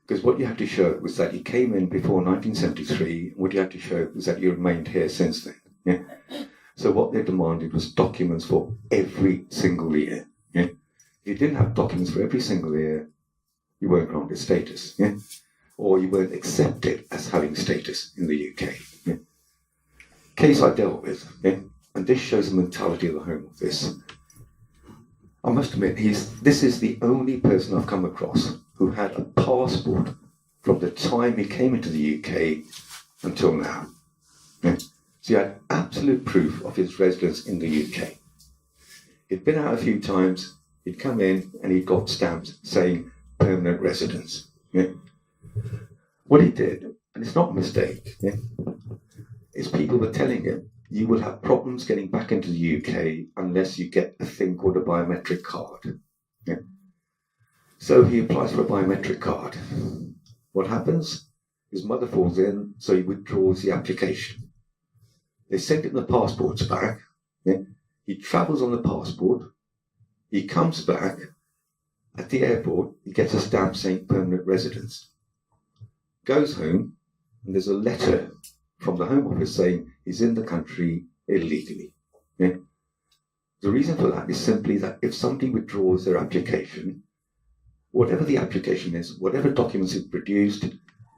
Because what you had to show was that you came in before 1973, what you had to show was that you remained here since then. Yeah? So what they demanded was documents for every single year. Yeah? If you didn't have documents for every single year, you weren't granted status. Yeah? Or you weren't accepted as having status in the UK. Yeah? Case I dealt with, yeah? And this shows the mentality of the Home Office. I must admit, this is the only person I've come across who had a passport from the time he came into the UK until now. Yeah? So he had absolute proof of his residence in the UK. He'd been out a few times, he'd come in and he'd got stamps saying permanent residence. Yeah? What he did, and it's not a mistake, yeah, is people were telling him, you will have problems getting back into the UK unless you get a thing called a biometric card. Yeah? So he applies for a biometric card. What happens? His mother falls in, so he withdraws the application. They send him the passports back. Yeah? He travels on the passport. He comes back. At the airport, he gets a stamp saying permanent residence. Goes home, and there's a letter from the Home Office saying he's in the country illegally. Yeah? The reason for that is simply that if somebody withdraws their application, whatever the application is, whatever documents he's produced,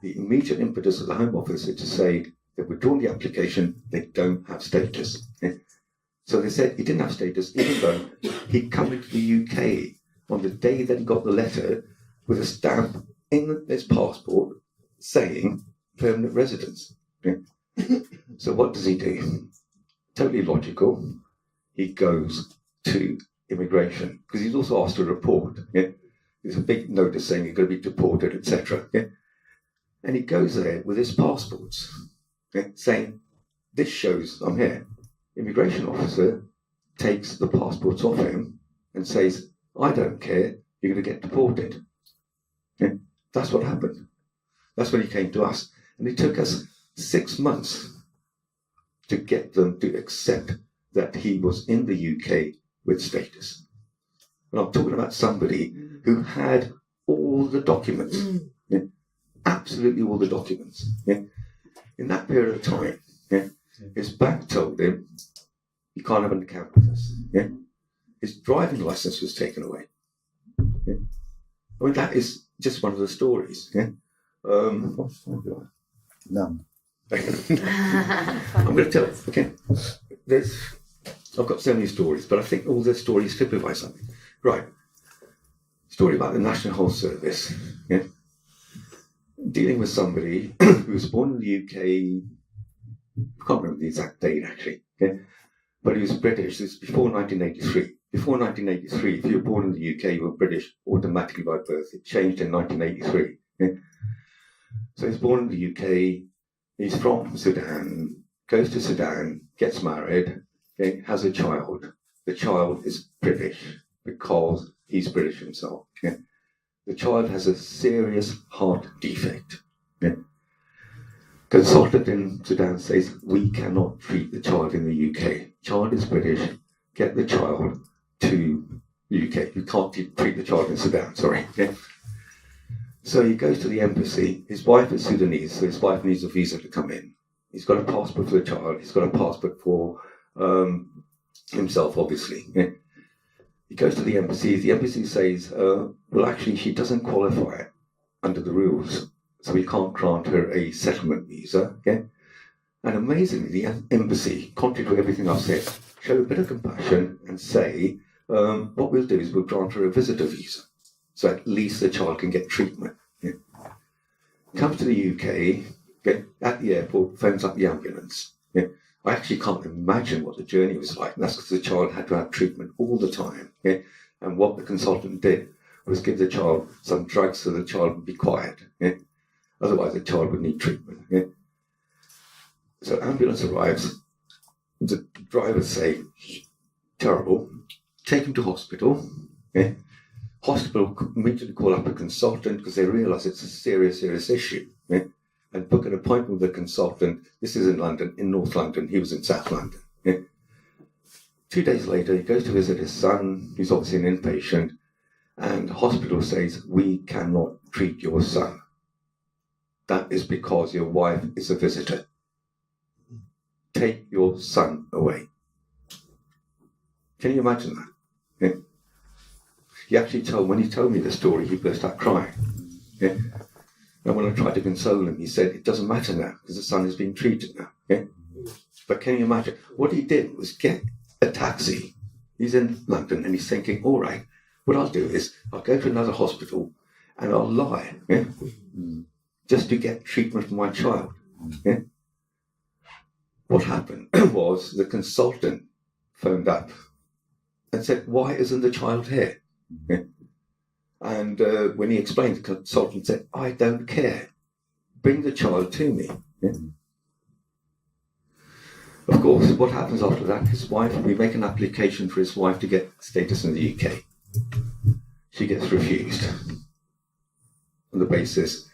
the immediate impetus of the Home Office is to say they've withdrawn the application, they don't have status. Yeah? So they said he didn't have status, even though he'd come into the UK on the day that he got the letter with a stamp in his passport saying permanent residence. Yeah? So what does he do? Totally logical. He goes to immigration because he's also asked to report. Yeah? There's a big notice saying you're going to be deported, etc. Yeah? And he goes there with his passports, yeah, saying, "This shows I'm here." Immigration officer takes the passports off him and says, "I don't care, you're going to get deported." Yeah? That's what happened. That's when he came to us. And it took us 6 months to get them to accept that he was in the UK with status. And I'm talking about somebody who had all the documents, yeah? Absolutely all the documents. Yeah? In that period of time, yeah? His bank told him, "You can't have an account with us." Yeah? His driving license was taken away. Yeah? I mean, that is just one of the stories. Yeah? None. I'm going to tell. Okay, I've got so many stories, but I think all the stories typify something. Right, story about the National Health Service. Yeah, dealing with somebody who was born in the UK. I can't remember the exact date actually. Okay, but he was British. This is before 1983. Before 1983, if you were born in the UK, you were British automatically by birth. It changed in 1983. Okay? So he's born in the UK. He's from Sudan, goes to Sudan, gets married, okay, has a child. The child is British because he's British himself. Okay? The child has a serious heart defect. Okay? Consultant in Sudan says, "We cannot treat the child in the UK. Child is British, get the child to UK. You can't treat the child in Sudan, sorry." Okay? So he goes to the embassy. His wife is Sudanese, so his wife needs a visa to come in. He's got a passport for the child. He's got a passport for himself, obviously. Yeah? He goes to the embassy. The embassy says, "Well, actually, she doesn't qualify under the rules, so we can't grant her a settlement visa." Okay? And amazingly, the embassy, contrary to everything I've said, show a bit of compassion and say, "What we'll do is we'll grant her a visitor visa, so at least the child can get treatment." Yeah. Comes to the UK, at the airport, phones up the ambulance. Yeah. I actually can't imagine what the journey was like. And that's because the child had to have treatment all the time. Yeah. And what the consultant did was give the child some drugs so the child would be quiet. Yeah. Otherwise, the child would need treatment. Yeah. So ambulance arrives. The drivers say, "Terrible. Take him to hospital." Yeah. Hospital immediately call up a consultant because they realise it's a serious issue. Yeah? And book an appointment with a consultant. This is in London, in North London. He was in South London. Yeah? 2 days later, he goes to visit his son, who's obviously an inpatient, and the hospital says, "We cannot treat your son. That is because your wife is a visitor. Take your son away." Can you imagine that? Yeah? He actually when he told me the story, he burst out crying. Yeah? And when I tried to console him, he said, "It doesn't matter now because the son is being treated now." Yeah? But can you imagine? What he did was get a taxi. He's in London and he's thinking, "All right, what I'll do is I'll go to another hospital and I'll lie, yeah? Just to get treatment for my child." Yeah? What happened was the consultant phoned up and said, "Why isn't the child here?" Yeah. And when he explained, the consultant said, "I don't care. Bring the child to me." Yeah. Of course, what happens after that? We make an application for his wife to get status in the UK. She gets refused on the basis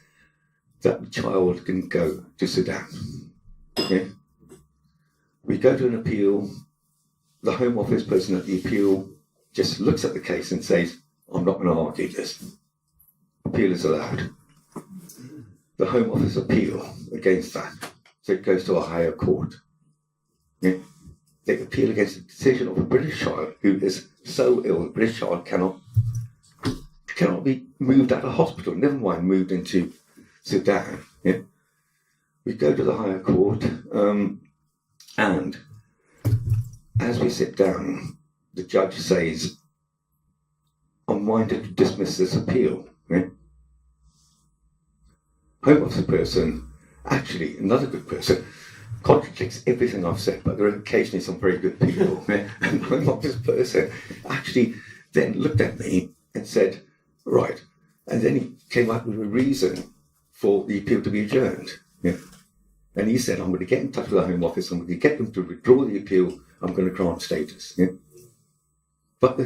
that the child can go to Sudan. Yeah. We go to an appeal. The Home Office person at the appeal just looks at the case and says, "I'm not going to argue this. Appeal is allowed." The Home Office appeal against that, so it goes to a higher court. Yeah? They appeal against the decision of a British child who is so ill, the British child cannot be moved out of hospital, never mind moved into Sudan. Yeah? We go to the higher court, and as we sit down, the judge says, I'm minded to dismiss this appeal. Yeah? Home Office person, actually another good person, contradicts everything I've said, but there are occasionally some very good people. Yeah? And the Home Office person actually then looked at me and said, right. And then he came up with a reason for the appeal to be adjourned. Yeah? And he said, I'm going to get in touch with the Home Office, I'm going to get them to withdraw the appeal, I'm going to grant status. Yeah? But,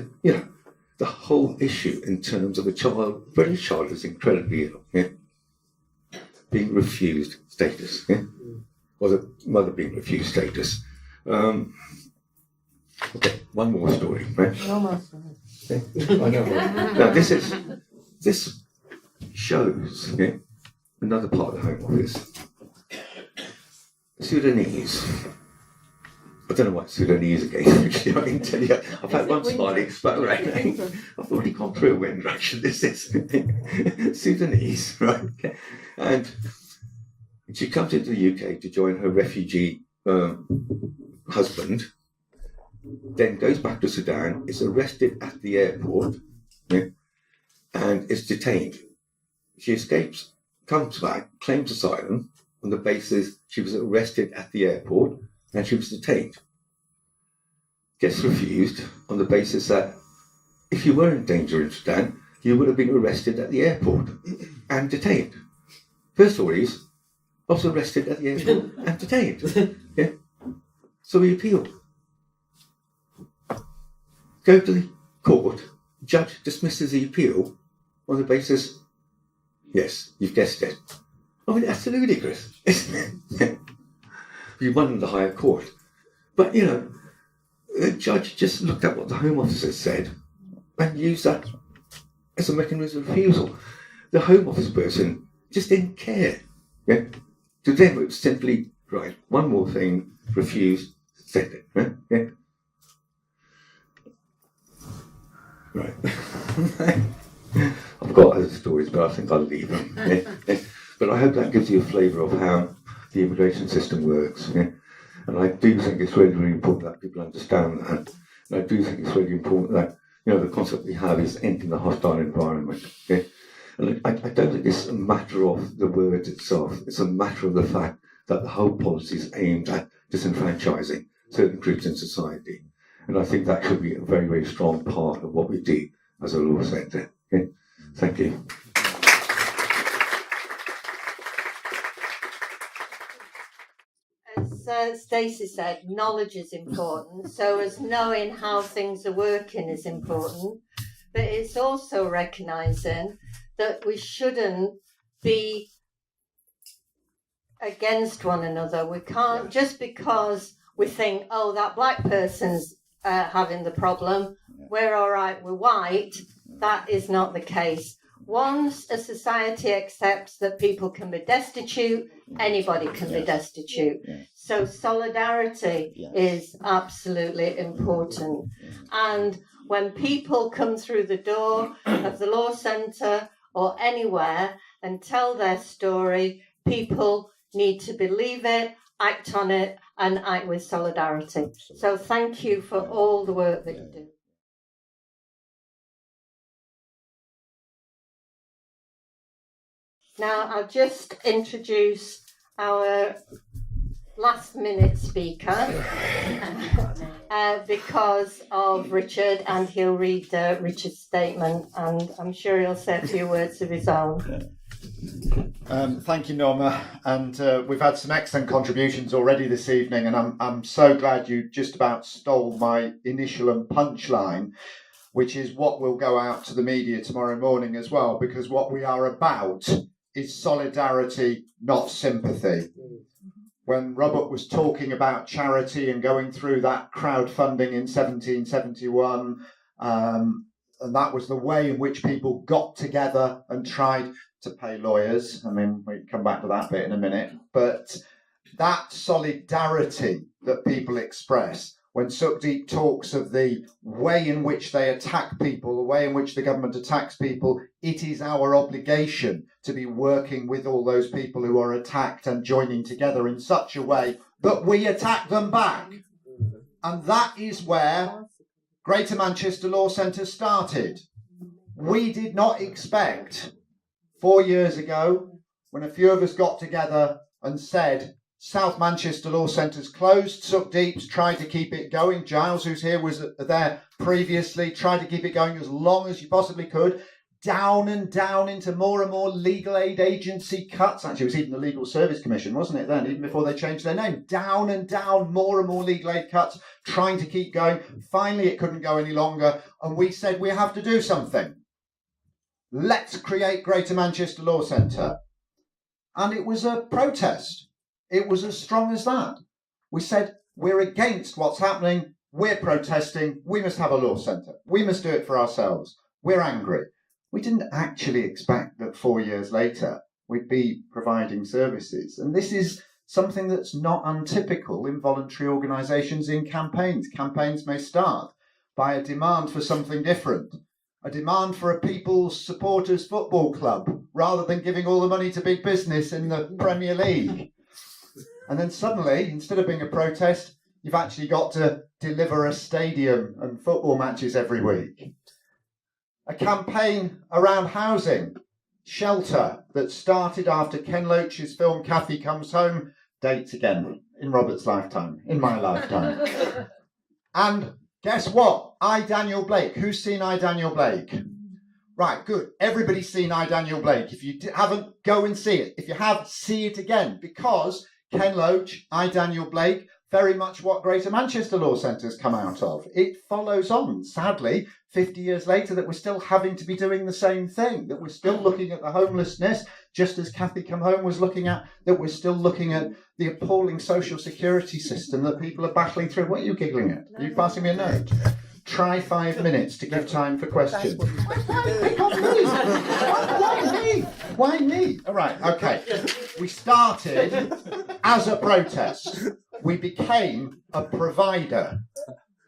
the whole issue in terms of a child, when a child is incredibly ill, yeah? Being refused status, yeah? Or the mother being refused status. Okay, one more story, right? No more story. Okay? I know. Now, this shows another part of the Home Office. Sudanese. I don't know what Sudanese again. Actually, I can tell you. I've had one smiley, but I've already gone through a wind rush. This is Sudanese, right? Okay. And she comes into the UK to join her refugee husband, then goes back to Sudan, is arrested at the airport, and is detained. She escapes, comes back, claims asylum on the basis she was arrested at the airport and she was detained. Gets refused on the basis that if you were in danger in Sudan, you would have been arrested at the airport and detained. Her story is, I was arrested at the airport and detained. Yeah? So we appeal. Go to the court, judge dismisses the appeal on the basis, yes, you've guessed it. I mean, that's ludicrous, isn't it? You won in the higher court. But, the judge just looked at what the Home Office has said and used that as a mechanism of refusal. The Home Office person just didn't care. Yeah? To them, it was simply, right, one more thing, refused, send it. Right? Yeah? Right. I've got other stories, but I think I'll leave them. Yeah? Yeah? But I hope that gives you a flavour of how the immigration system works. Yeah? And I do think it's really, really important that people understand that. And I do think it's really important that, the concept we have is ending the hostile environment. Okay? And I don't think it's a matter of the words itself. It's a matter of the fact that the whole policy is aimed at disenfranchising certain groups in society. And I think that should be a very, very strong part of what we do as a law centre. Okay? Thank you. As Stacey said, knowledge is important. So as knowing how things are working is important. But it's also recognising that we shouldn't be against one another. We can't, just because we think, oh, that black person's having the problem, we're all right, we're white. That is not the case. Once a society accepts that people can be destitute, anybody can be destitute. So solidarity is absolutely important. And when people come through the door of the law centre or anywhere and tell their story, people need to believe it, act on it, and act with solidarity. So thank you for all the work that you do. Now, I'll just introduce our last-minute speaker because of Richard, and he'll read Richard's statement, and I'm sure he'll say a few words of his own. Thank you, Norma, and we've had some excellent contributions already this evening, and I'm so glad you just about stole my initial and punchline, which is what will go out to the media tomorrow morning as well, because what we are about is solidarity, not sympathy. When Robert was talking about charity and going through that crowdfunding in 1771, and that was the way in which people got together and tried to pay lawyers. I mean, we can come back to that bit in a minute. But that solidarity that people express, when Sukhdeep talks of the way in which they attack people, the way in which the government attacks people, it is our obligation to be working with all those people who are attacked and joining together in such a way that we attack them back. And that is where Greater Manchester Law Centre started. We did not expect 4 years ago, when a few of us got together and said, South Manchester Law Centre's closed, Sukhdeep's tried to keep it going. Giles, who's here, was there previously, tried to keep it going as long as you possibly could. Down and down into more and more legal aid agency cuts. Actually, it was even the Legal Service Commission, wasn't it then, even before they changed their name? Down and down, more and more legal aid cuts, trying to keep going. Finally, it couldn't go any longer, and we said we have to do something. Let's create Greater Manchester Law Centre. And it was a protest. It was as strong as that. We said, we're against what's happening. We're protesting. We must have a law centre. We must do it for ourselves. We're angry. We didn't actually expect that 4 years later we'd be providing services. And this is something that's not untypical in voluntary organisations in campaigns. Campaigns may start by a demand for something different. A demand for a People's Supporters Football Club, rather than giving all the money to big business in the Premier League. And then suddenly, instead of being a protest, you've actually got to deliver a stadium and football matches every week. A campaign around housing, shelter, that started after Ken Loach's film Kathy Comes Home, dates again, in Robert's lifetime, in my lifetime. And guess what? I, Daniel Blake. Who's seen I, Daniel Blake? Right, good. Everybody's seen I, Daniel Blake. If you haven't, go and see it. If you have, see it again. Because Ken Loach, I, Daniel Blake, very much what Greater Manchester Law Centre's come out of. It follows on, sadly, 50 years later, that we're still having to be doing the same thing, that we're still looking at the homelessness, just as Kathy Come Home was looking at, that we're still looking at the appalling social security system that people are battling through. What are you giggling at? Are you passing me a note? Try 5 minutes to give time for questions. Why me? Why me? All right, okay. We started as a protest. We became a provider.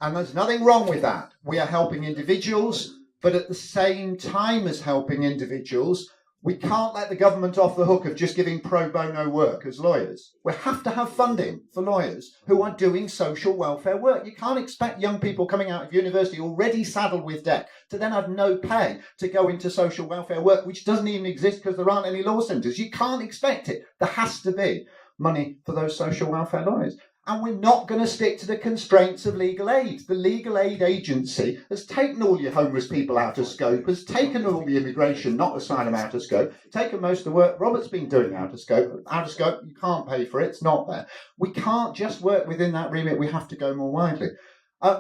And there's nothing wrong with that. We are helping individuals, but at the same time as helping individuals, we can't let the government off the hook of just giving pro bono work as lawyers. We have to have funding for lawyers who are doing social welfare work. You can't expect young people coming out of university already saddled with debt to then have no pay to go into social welfare work, which doesn't even exist because there aren't any law centres. You can't expect it. There has to be money for those social welfare lawyers. And we're not going to stick to the constraints of legal aid. The legal aid agency has taken all your homeless people out of scope, has taken all the immigration, not asylum, out of scope, taken most of the work Robert's been doing out of scope. Out of scope, you can't pay for it, it's not there. We can't just work within that remit, we have to go more widely.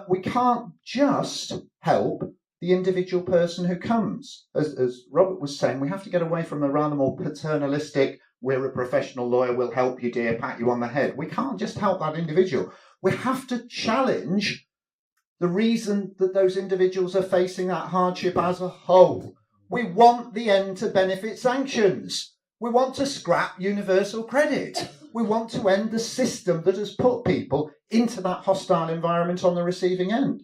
We can't just help the individual person who comes. As Robert was saying, we have to get away from a rather more paternalistic, we're a professional lawyer, we'll help you, dear, pat you on the head. We can't just help that individual. We have to challenge the reason that those individuals are facing that hardship as a whole. We want the end to benefit sanctions. We want to scrap universal credit. We want to end the system that has put people into that hostile environment on the receiving end.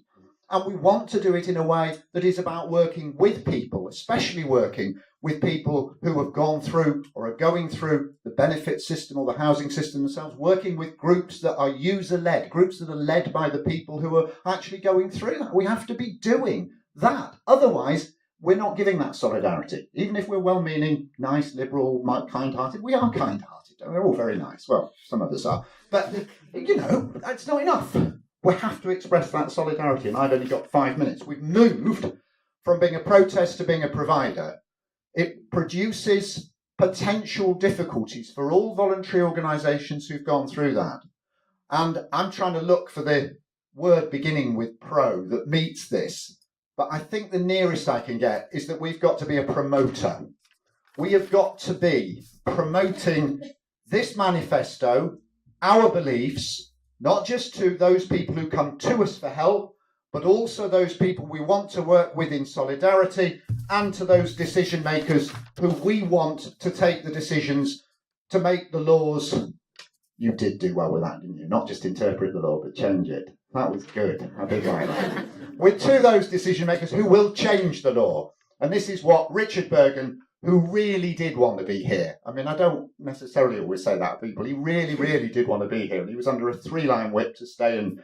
And we want to do it in a way that is about working with people, especially working with people who have gone through or are going through the benefit system or the housing system themselves, working with groups that are user-led, groups that are led by the people who are actually going through that. We have to be doing that. Otherwise, we're not giving that solidarity. Even if we're well-meaning, nice, liberal, kind-hearted, we are kind-hearted. We're all very nice. Well, some of us are. But, that's not enough. We have to express that solidarity, and I've only got 5 minutes. We've moved from being a protest to being a provider. It produces potential difficulties for all voluntary organisations who've gone through that. And I'm trying to look for the word beginning with pro that meets this. But I think the nearest I can get is that we've got to be a promoter. We have got to be promoting this manifesto, our beliefs, not just to those people who come to us for help, but also those people we want to work with in solidarity, and to those decision makers who we want to take the decisions to make the laws. You did do well with that, didn't you? Not just interpret the law, but change it. That was good. I did like that. With two of those decision makers who will change the law. And this is what Richard Bergen, who really did want to be here. I mean, I don't necessarily always say that to people. He really, really did want to be here. And he was under a 3-line whip to stay in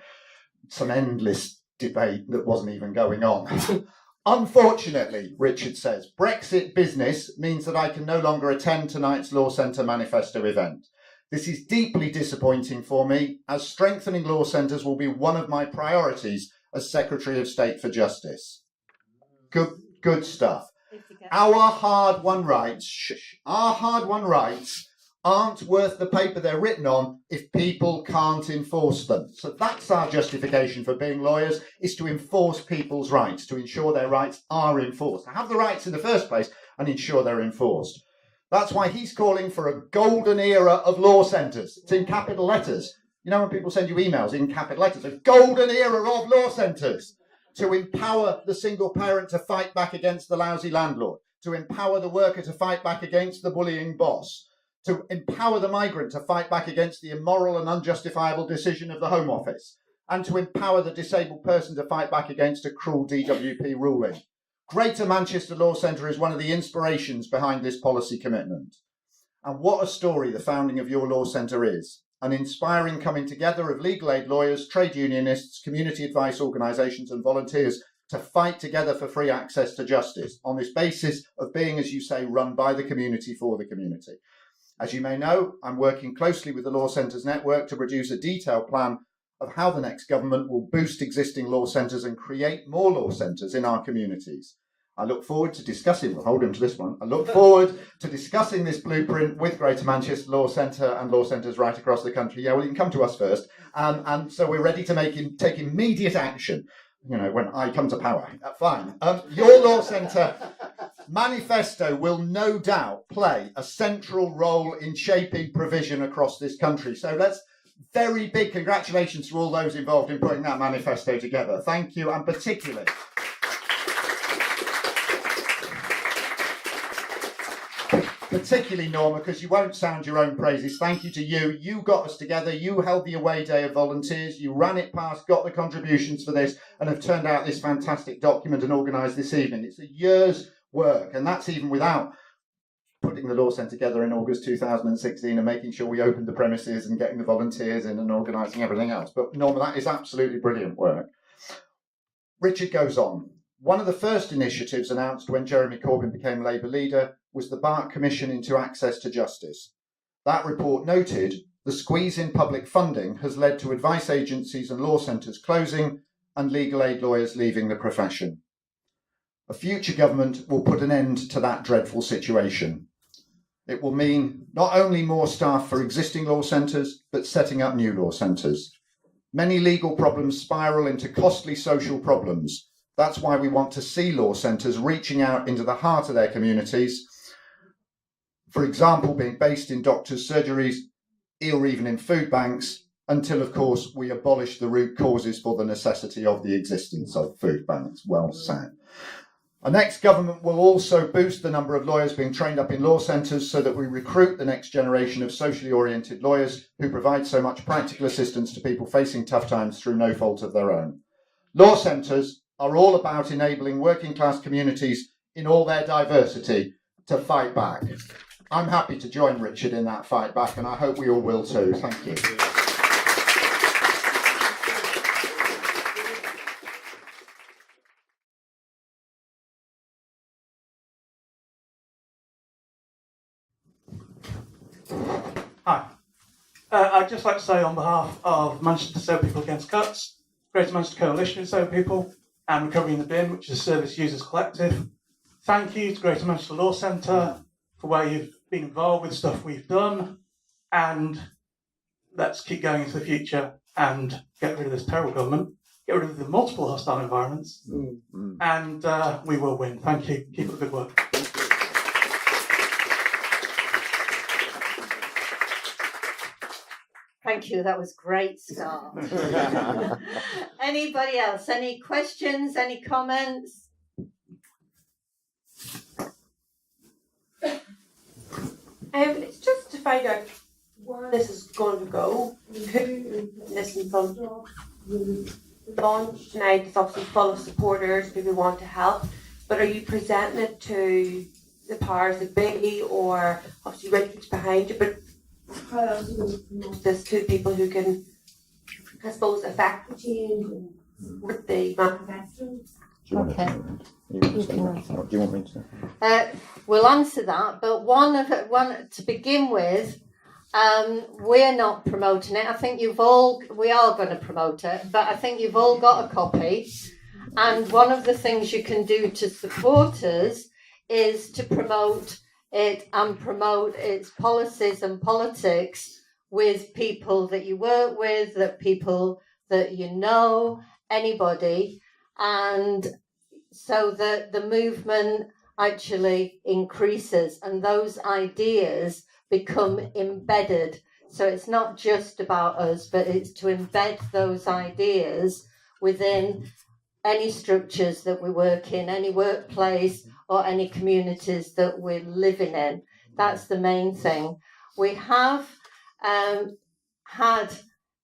some endless debate that wasn't even going on. Unfortunately, Richard says, Brexit business means that I can no longer attend tonight's Law Centre manifesto event. This is deeply disappointing for me, as strengthening law centres will be one of my priorities as Secretary of State for Justice. Good stuff. Our hard-won rights aren't worth the paper they're written on if people can't enforce them. So that's our justification for being lawyers, is to enforce people's rights, to ensure their rights are enforced. To have the rights in the first place and ensure they're enforced. That's why he's calling for a golden era of law centres. It's in capital letters. You know when people send you emails in capital letters, a golden era of law centres to empower the single parent to fight back against the lousy landlord, to empower the worker to fight back against the bullying boss, to empower the migrant to fight back against the immoral and unjustifiable decision of the Home Office, and to empower the disabled person to fight back against a cruel DWP ruling. Greater Manchester Law Centre is one of the inspirations behind this policy commitment. And what a story the founding of your law centre is. An inspiring coming together of legal aid lawyers, trade unionists, community advice organisations and volunteers to fight together for free access to justice on this basis of being, as you say, run by the community for the community. As you may know, I'm working closely with the Law Centres Network to produce a detailed plan of how the next government will boost existing law centres and create more law centres in our communities. I look forward to discussing, we'll hold him to this one, I look forward to discussing this blueprint with Greater Manchester Law Centre and law centres right across the country. Yeah, well, you can come to us first. And so we're ready to take immediate action, you know, when I come to power. Fine. Your law centre manifesto will no doubt play a central role in shaping provision across this country. So very big congratulations to all those involved in putting that manifesto together. Thank you, and particularly Norma, because you won't sound your own praises. Thank you to you. You got us together. You held the away day of volunteers. You ran it past, got the contributions for this, and have turned out this fantastic document and organised this evening. It's a year's work, and that's even without putting the law centre together in August 2016 and making sure we opened the premises and getting the volunteers in and organising everything else. But Norma, that is absolutely brilliant work. Richard goes on. One of the first initiatives announced when Jeremy Corbyn became Labour leader was the Bark Commission into Access to Justice. That report noted the squeeze in public funding has led to advice agencies and law centres closing and legal aid lawyers leaving the profession. A future government will put an end to that dreadful situation. It will mean not only more staff for existing law centres, but setting up new law centres. Many legal problems spiral into costly social problems. That's why we want to see law centres reaching out into the heart of their communities. For example, being based in doctors' surgeries or even in food banks, until, of course, we abolish the root causes for the necessity of the existence of food banks. Well said. Our next government will also boost the number of lawyers being trained up in law centres so that we recruit the next generation of socially oriented lawyers who provide so much practical assistance to people facing tough times through no fault of their own. Law centres are all about enabling working class communities in all their diversity to fight back. I'm happy to join Richard in that fight back, and I hope we all will too. Thank you. Hi. I'd just like to say on behalf of Manchester Disabled People Against Cuts, Greater Manchester Coalition of Disabled People, and Recovery in the Bin, which is a service users collective, thank you to Greater Manchester Law Centre for where you've been involved with stuff we've done, and let's keep going into the future and get rid of this terrible government, get rid of the multiple hostile environments, and we will win. Thank you. Keep up the good work. Thank you, that was great start. Anybody else? Any questions, any comments? It's just to find out where this is going to go, who listen from, the launch tonight is obviously full of supporters, people who want to help, but are you presenting it to the powers that be, or obviously Richard's behind you, but how else are you going to promote this to people who can, I suppose, affect the change with the manifesto? Okay. Do you want me to? We'll answer that, but one to begin with, we're not promoting it. I think we are going to promote it, but I think you've all got a copy. And one of the things you can do to support us is to promote it and promote its policies and politics with people that you work with, people that you know, anybody, and so that the movement actually increases and those ideas become embedded. So it's not just about us, but it's to embed those ideas within any structures that we work in, any workplace or any communities that we're living in. That's the main thing. We have had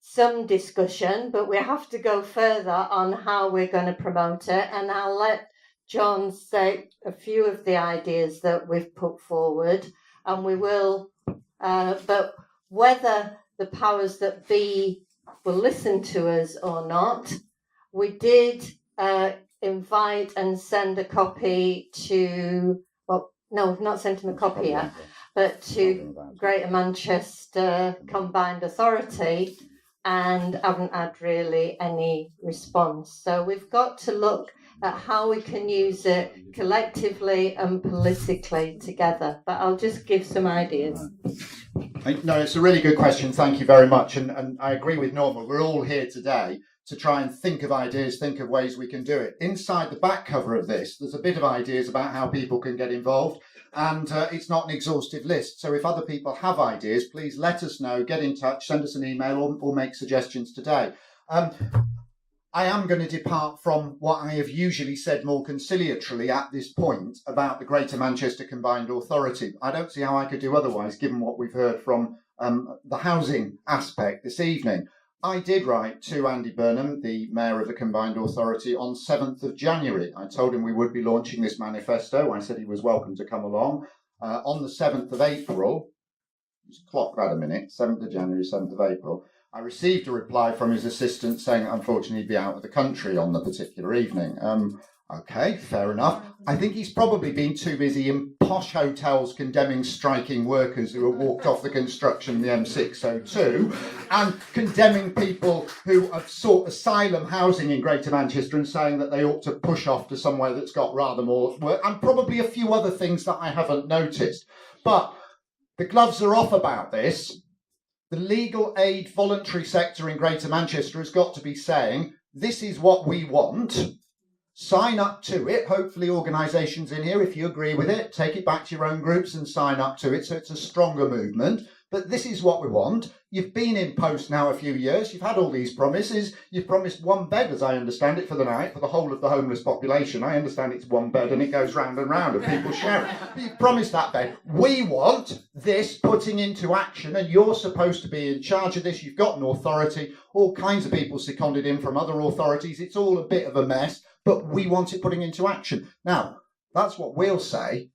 some discussion, but we have to go further on how we're going to promote it, and I'll let John say a few of the ideas that we've put forward, and we will, but whether the powers that be will listen to us or not, we did invite and send a copy to, well, no, we've not sent him a copy yet, but to Greater Manchester Combined Authority, and haven't had really any response. So we've got to look at how we can use it collectively and politically together. But I'll just give some ideas. No, it's a really good question. Thank you very much. And I agree with Norma. We're all here today to try and think of ideas, think of ways we can do it. Inside the back cover of this, there's a bit of ideas about how people can get involved. And it's not an exhaustive list. So if other people have ideas, please let us know, get in touch, send us an email or make suggestions today. I am going to depart from what I have usually said more conciliatorily at this point about the Greater Manchester Combined Authority. I don't see how I could do otherwise, given what we've heard from the housing aspect this evening. I did write to Andy Burnham, the Mayor of the Combined Authority, on 7th of January. I told him we would be launching this manifesto. I said he was welcome to come along. On the 7th of April, just clock that a minute, 7th of January, 7th of April, I received a reply from his assistant saying unfortunately he'd be out of the country on the particular evening. Okay, fair enough. I think he's probably been too busy in posh hotels condemning striking workers who have walked off the construction of the M602 and condemning people who have sought asylum housing in Greater Manchester and saying that they ought to push off to somewhere that's got rather more work, and probably a few other things that I haven't noticed. But the gloves are off about this. The legal aid voluntary sector in Greater Manchester has got to be saying, this is what we want. Sign up to it. Hopefully organisations in here, if you agree with it, take it back to your own groups and sign up to it so it's a stronger movement. But this is what we want. You've been in post now a few years. You've had all these promises. You've promised one bed, as I understand it, for the night, for the whole of the homeless population. I understand it's one bed and it goes round and round and people share it. But you've promised that bed. We want this putting into action, and you're supposed to be in charge of this. You've got an authority. All kinds of people seconded in from other authorities. It's all a bit of a mess, but we want it putting into action. Now, that's what we'll say.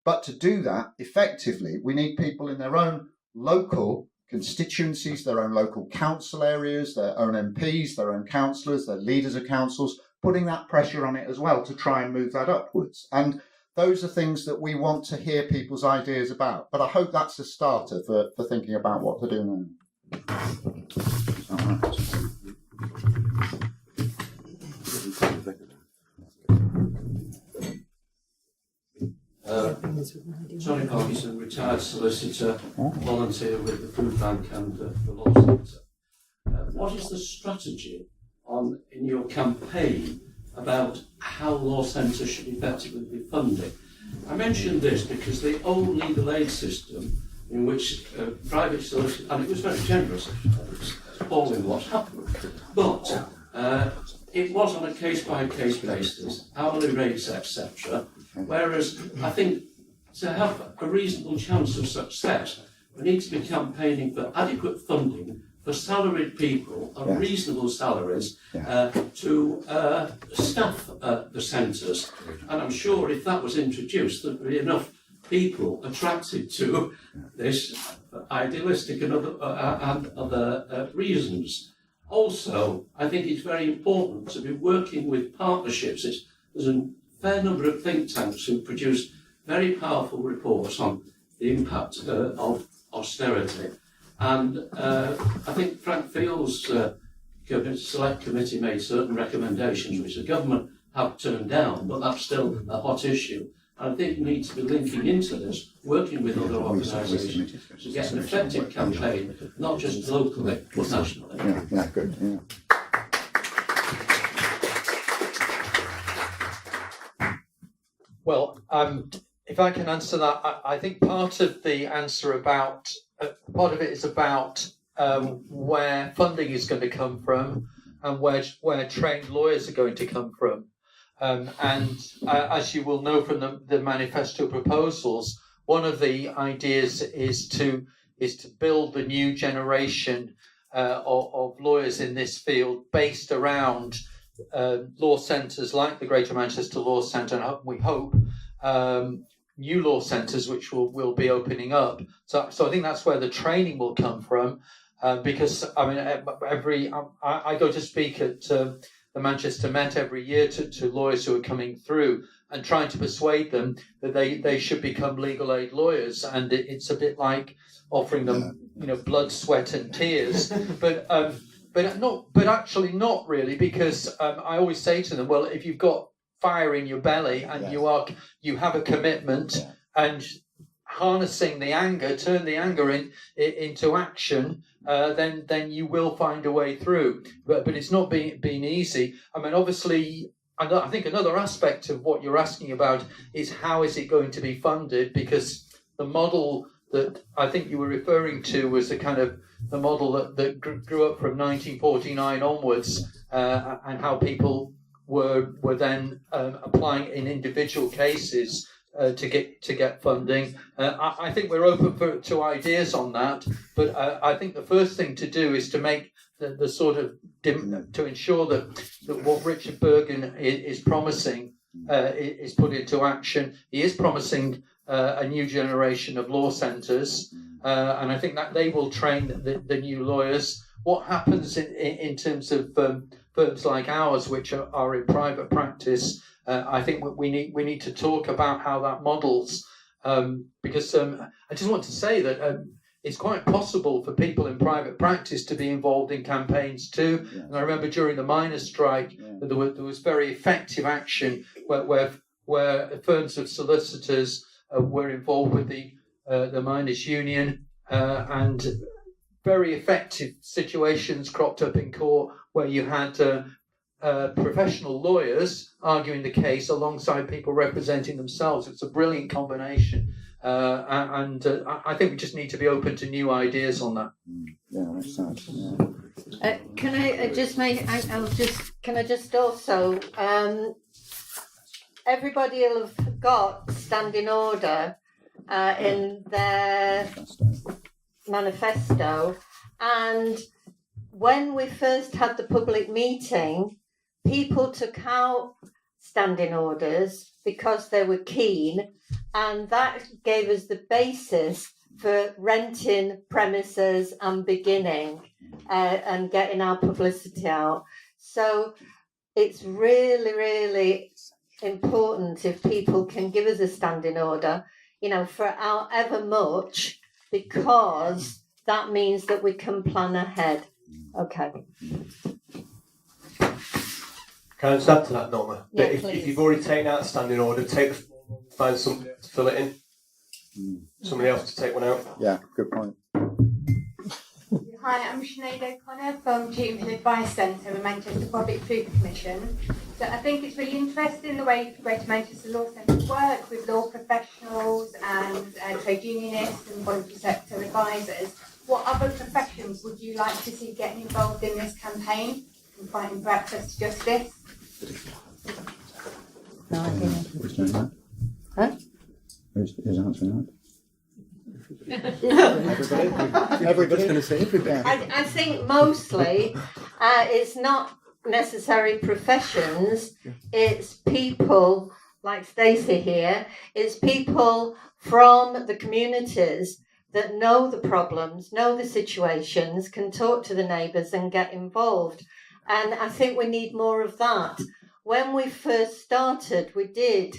But to do that effectively, we need people in their own local constituencies, their own local council areas, their own MPs, their own councillors, their leaders of councils, putting that pressure on it as well to try and move that upwards. And those are things that we want to hear people's ideas about. But I hope that's a starter for thinking about what to do now. Johnny Parkinson, retired solicitor, volunteer with the food bank and the law centre. What is the strategy in your campaign about how law centres should effectively be funded? I mention this because the old legal aid system, in which private solicitors, and it was very generous, it's appalling what happened, but it was on a case-by-case basis, hourly rates, etc. Whereas I think to have a reasonable chance of success, we need to be campaigning for adequate funding for salaried people on Yeah. reasonable salaries Yeah. to staff the centres. And I'm sure if that was introduced, there'd be enough people attracted to this idealistic and other reasons. Also, I think it's very important to be working with partnerships. There's a fair number of think tanks who produce very powerful reports on the impact of austerity. And I think Frank Field's select committee made certain recommendations which the government have turned down, but that's still a hot issue. And I think we need to be linking into this, working with other organisations to get an effective campaign, not just locally, but nationally. Yeah, good. Yeah. Well, if I can answer that, I think part of the answer about part of it is about where funding is going to come from and where trained lawyers are going to come from. And as you will know from the manifesto proposals, one of the ideas is to build the new generation of lawyers in this field based around law centres like the Greater Manchester Law Centre, and we hope new law centres which will be opening up. So I think that's where the training will come from, because I mean I go to speak at the Manchester Met every year to lawyers who are coming through and trying to persuade them that they should become legal aid lawyers, and it's a bit like offering them blood, sweat and tears, but actually not really, because I always say to them, well, if you've got fire in your belly and you have a commitment and harnessing the anger, turn the anger into action, then you will find a way through. But it's not been easy. I mean, obviously, I think another aspect of what you're asking about is how is it going to be funded, because the model that I think you were referring to was the kind of the model that grew up from 1949 onwards, and how people were then applying in individual cases to get funding. I think we're open to ideas on that, but I think the first thing to do is to make the sort of to ensure that what Richard Bergen is promising is put into action. He is promising a new generation of law centres, and I think that they will train the new lawyers. What happens in terms of firms like ours, which are in private practice, I think we need to talk about how that models, because I just want to say that it's quite possible for people in private practice to be involved in campaigns too. Yeah. And I remember during the miners' strike, that there was very effective action where firms of solicitors were involved with the miners' union, and very effective situations cropped up in court where you had professional lawyers arguing the case alongside people representing themselves. It's a brilliant combination, and I think we just need to be open to new ideas on that. Yeah, makes sense. Yeah. Can I just make? Can I just also? Everybody will have got standing order in their manifesto, and when we first had the public meeting, people took out standing orders because they were keen, and that gave us the basis for renting premises and beginning and getting our publicity out. So it's really, really important if people can give us a standing order, for however much, because that means that we can plan ahead. Okay. Can I just add to that, Norma? Yeah, if you've already taken out a standing order, find somebody to fill it in. Somebody else to take one out. Yeah, good point. Hi, I'm Sinead O'Connor from Treatment Advice Centre and Manchester Public Food Commission. So I think it's really interesting the way Greater Manchester Law Centre work with law professionals and trade unionists and voluntary sector advisors. What other professions would you like to see getting involved in this campaign and fighting for access to justice? No idea. Who's doing that? Huh? Who's answering that? Everybody's going to say everybody. I think mostly it's not necessary professions, it's people like Stacey here, it's people from the communities that know the problems, know the situations, can talk to the neighbours and get involved. And I think we need more of that. When we first started, we did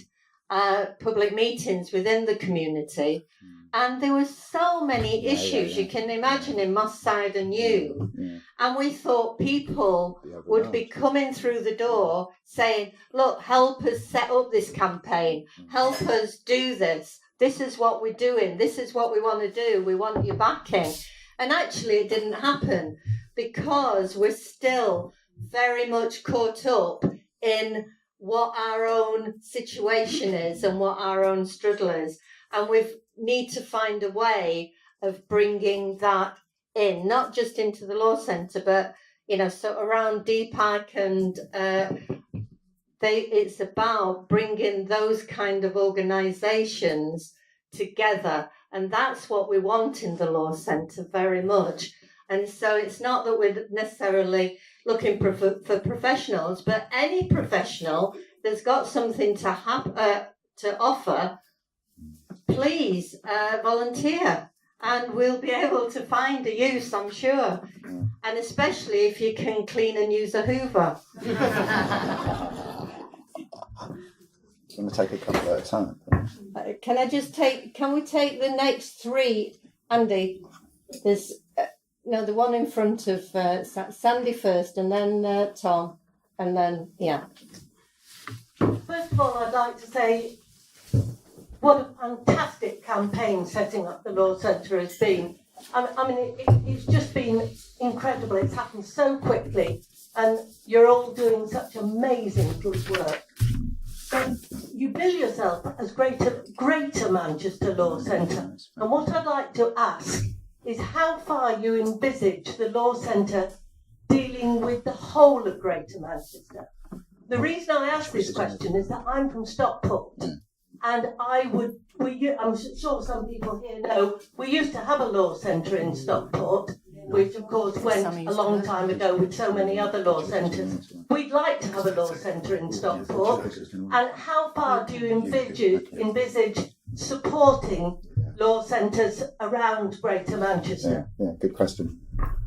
public meetings within the community, and there were so many issues. You can imagine in Moss Side and you. And we thought people would be coming through the door saying, look, help us set up this campaign, help us do this. This is what we're doing. This is what we want to do. We want your backing. And actually it didn't happen because we're still very much caught up in what our own situation is and what our own struggle is. And we need to find a way of bringing that in, not just into the law centre, but, so around DPAC and it's about bringing those kind of organisations together. And that's what we want in the law centre very much. And so it's not that we're necessarily looking for professionals, but any professional that's got something to offer, please volunteer. And we'll be able to find a use, I'm sure. And especially if you can clean and use a hoover. I'm going to take a couple at a time. Can we take the next three, Andy? There's, the one in front of Sandy first, and then Tom, and then, First of all, I'd like to say what a fantastic campaign setting up the Law Centre has been. I mean, it's just been incredible. It's happened so quickly, and you're all doing such amazing good work. But you bill yourself as Greater Manchester Law Centre, and what I'd like to ask is how far you envisage the Law Centre dealing with the whole of Greater Manchester. The reason I ask this question is that I'm from Stockport, and I'm sure some people here know, we used to have a law centre in Stockport, which of course went a long time ago with so many other law centres. We'd like to have a law centre in Stockport, and how far do you envisage supporting law centres around Greater Manchester? Yeah, good question.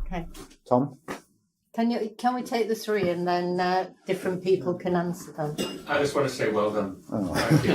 Okay. Tom? Can we take the three and then different people can answer them? I just want to say well done. Oh. Thank you.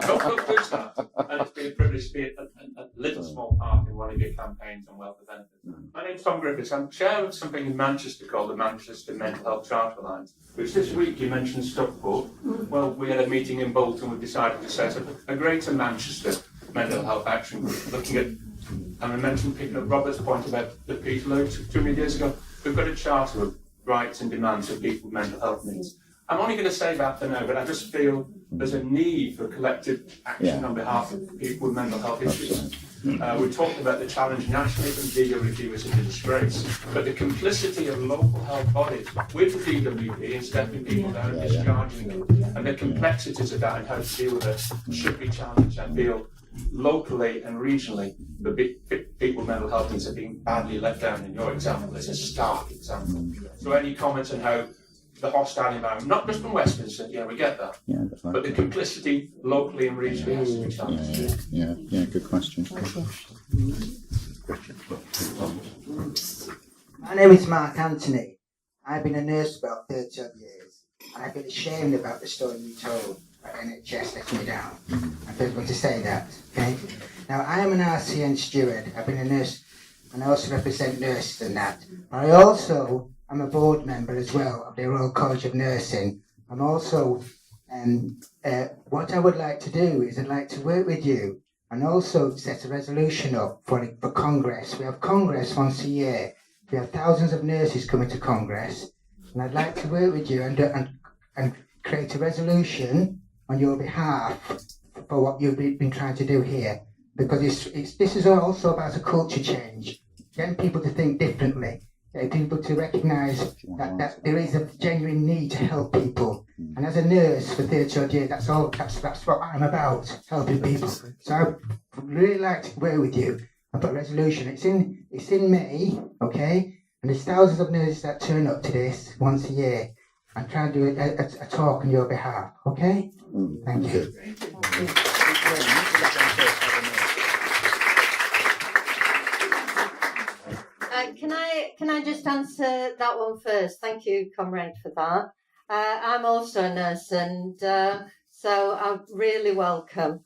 Don't do that. And it's been a privilege to be a little small part in one of your campaigns on welfare benefits. My name's Tom Griffiths. I'm chair of something in Manchester called the Manchester Mental Health Charter Alliance, which this week you mentioned Stockport. Well, we had a meeting in Bolton. We decided to set up a Greater Manchester Mental Health Action Group, looking at, and I mentioned picking up Robert's point about the Peterloo 2 years ago. We've got a charter of rights and demands for people with mental health needs. I'm only going to say that for now, but I just feel there's a need for collective action on behalf of people with mental health issues. We talked about the challenge nationally from DWP was a disgrace, but the complicity of local health bodies with the DWP in stepping people down and discharging them, and the complexities of that and how to deal with it should be challenged. I feel locally and regionally, the people with mental health needs are being badly let down. In your example, is a stark example. So any comments on how the hostile environment, not just from Westminster, we get that, but the complicity locally and regionally has to be challenged. Yeah, good question. My name is Mark Anthony. I've been a nurse for about 30 odd years, and I feel ashamed about the story you told about NHS letting me down. I feel going to say that, okay? Now, I am an RCN steward. I've been a nurse, and I also represent nurses and that. But I also am a board member as well of the Royal College of Nursing. I'm also, what I would like to do is I'd like to work with you and also set a resolution up for Congress. We have Congress once a year. We have thousands of nurses coming to Congress, and I'd like to work with you and create a resolution on your behalf for what you've been trying to do here, because this is also about a culture change, getting people to think differently. getting people to recognise that there is a genuine need to help people. And as a nurse for 30 odd years, that's what I'm about, helping people. So I'd really like to work with you. I've got a resolution. It's in May, okay? And there's thousands of nurses that turn up to this once a year. I'm trying to do a talk on your behalf, okay? Thank you. Can I just answer that one first? Thank you, comrade, for that. I'm also a nurse, and so I'm really welcome.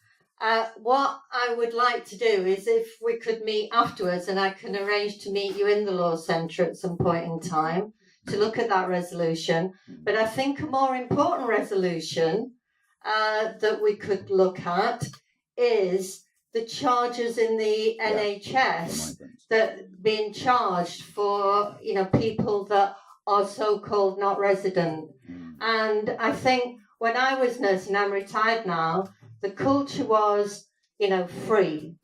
What I would like to do is if we could meet afterwards, and I can arrange to meet you in the Law Centre at some point in time to look at that resolution. But I think a more important resolution that we could look at is the charges in the NHS that being charged for people that are so-called not resident. And I think when I was nursing, I'm retired now, the culture was free,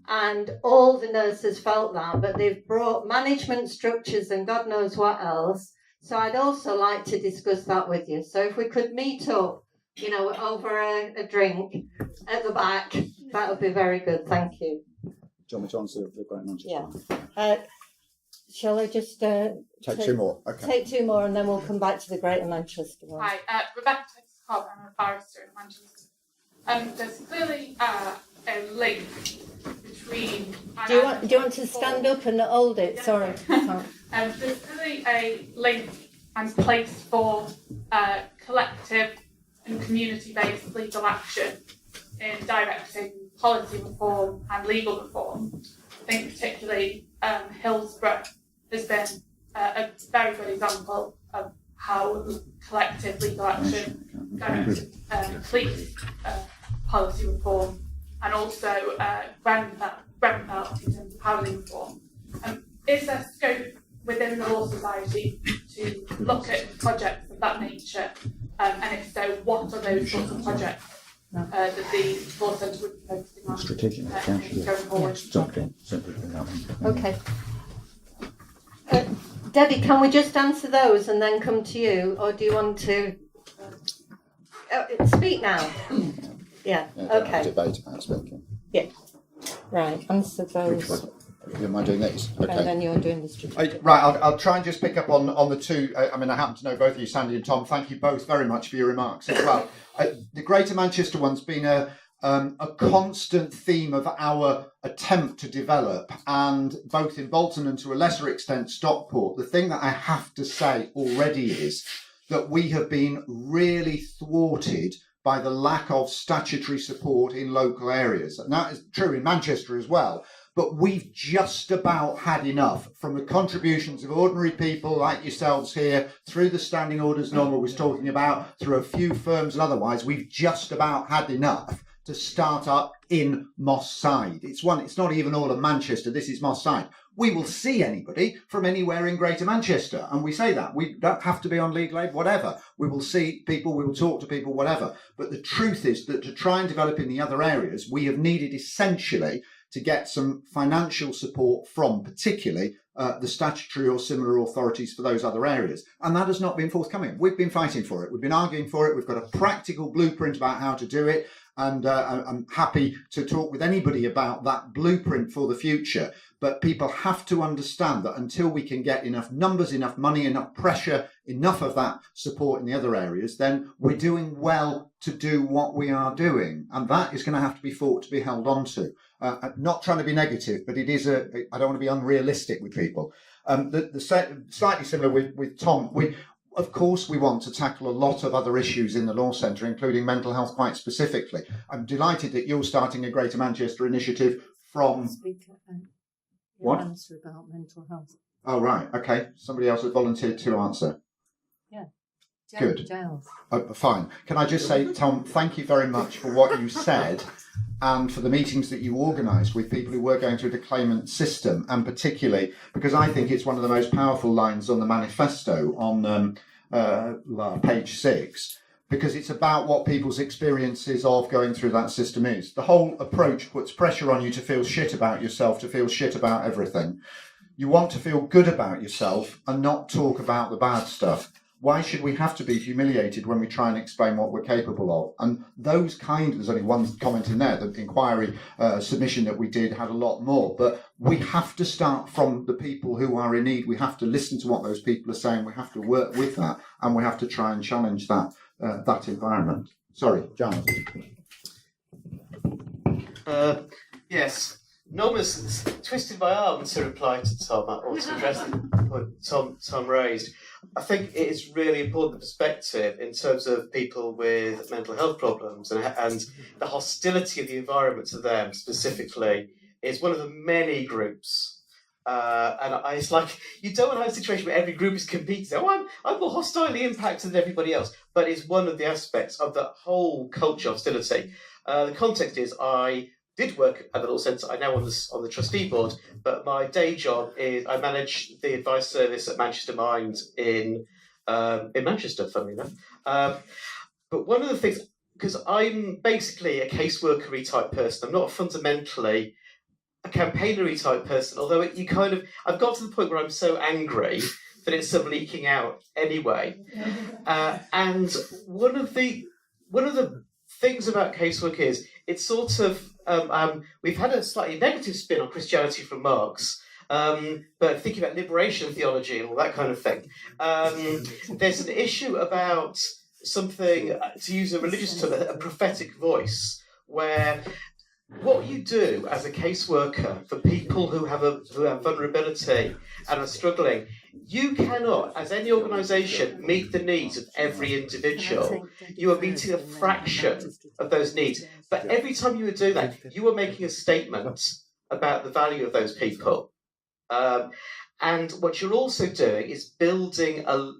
and all the nurses felt that, but they've brought management structures and God knows what else. So I'd also like to discuss that with you. So if we could meet up over a drink at the back, that would be very good. Thank you. Do you want me to answer the Great Manchester? Yeah. Shall I just take two more? Okay. Take two more, and then we'll come back to the Greater Manchester one. Hi, Rebecca Cobb. I'm a barrister in Manchester. There's clearly a link between. Do you want to stand up and hold it? Yeah. Sorry. There's clearly a link and place for collective and community-based legal action in directing policy reform and legal reform. I think particularly Hillsborough has been a very good example of how collective legal action directed police policy reform, and also Grenfell in terms of housing reform. Is there scope within the Law Society to look at projects of that nature? And if so, what are those sorts of projects that the Law Centre would be focusing on strategic going forward? Okay. Debbie, can we just answer those and then come to you, or do you want to speak now? Yeah. Okay. Debate about speaking. Yeah. Right. Answer those. Am I doing these? Okay. And then you're doing the strategic. Right, I'll try and just pick up on the two. I happen to know both of you, Sandy and Tom. Thank you both very much for your remarks as well. The Greater Manchester one's been a constant theme of our attempt to develop, and both in Bolton and to a lesser extent Stockport. The thing that I have to say already is that we have been really thwarted by the lack of statutory support in local areas. And that is true in Manchester as well. But we've just about had enough from the contributions of ordinary people like yourselves here, through the standing orders Norma was talking about, through a few firms and otherwise. We've just about had enough to start up in Moss Side. It's not even all of Manchester, this is Moss Side. We will see anybody from anywhere in Greater Manchester, and we say that. We don't have to be on legal aid, whatever. We will see people, we will talk to people, whatever. But the truth is that to try and develop in the other areas, we have needed essentially to get some financial support from particularly the statutory or similar authorities for those other areas. And that has not been forthcoming. We've been fighting for it. We've been arguing for it. We've got a practical blueprint about how to do it. And I'm happy to talk with anybody about that blueprint for the future. But people have to understand that until we can get enough numbers, enough money, enough pressure, enough of that support in the other areas, then we're doing well to do what we are doing. And that is going to have to be fought to be held on to. Not trying to be negative, but it is I don't want to be unrealistic with people. Slightly similar with Tom. Of course, we want to tackle a lot of other issues in the Law Centre, including mental health quite specifically. I'm delighted that you're starting a Greater Manchester initiative from... What? Answer about mental health. Oh, right. Okay. Somebody else has volunteered to answer. Yeah. Good. Fine. Can I just say, Tom, thank you very much for what you said and for the meetings that you organised with people who were going through the claimant system, and particularly because I think it's one of the most powerful lines on the manifesto on page 6, because it's about what people's experiences of going through that system is. The whole approach puts pressure on you to feel shit about yourself, to feel shit about everything, You want to feel good about yourself and not talk about the bad stuff. Why should we have to be humiliated when we try and explain what we're capable of? And there's only one comment in there, the inquiry submission that we did had a lot more, but we have to start from the people who are in need. We have to listen to what those people are saying. We have to work with that, and we have to try and challenge that environment. Sorry, Giles. Yes. Norma's twisted my arm to reply to Tom, or to address the point Tom raised. I think it is really important perspective in terms of people with mental health problems and the hostility of the environment to them specifically is one of the many groups. It's like you don't want to have a situation where every group is competing. Oh, I'm more hostilely impacted than everybody else, but it's one of the aspects of the whole culture of hostility. The context is I did work at the law centre. I'm now on the trustee board, but my day job is I manage the advice service at Manchester Mind in Manchester, funnily enough. But one of the things, because I'm basically a caseworker-y type person, I'm not fundamentally a campaigner-y type person, although I've got to the point where I'm so angry that it's sort of leaking out anyway. And one of the things about casework is it's sort of we've had a slightly negative spin on Christianity from Marx, but thinking about liberation theology and all that kind of thing, there's an issue about something, to use a religious term, a prophetic voice, where what you do as a caseworker for people who have vulnerability and are struggling, you cannot, as any organisation, meet the needs of every individual. You are meeting a fraction of those needs. But every time you are doing that, you are making a statement about the value of those people. And what you're also doing is building a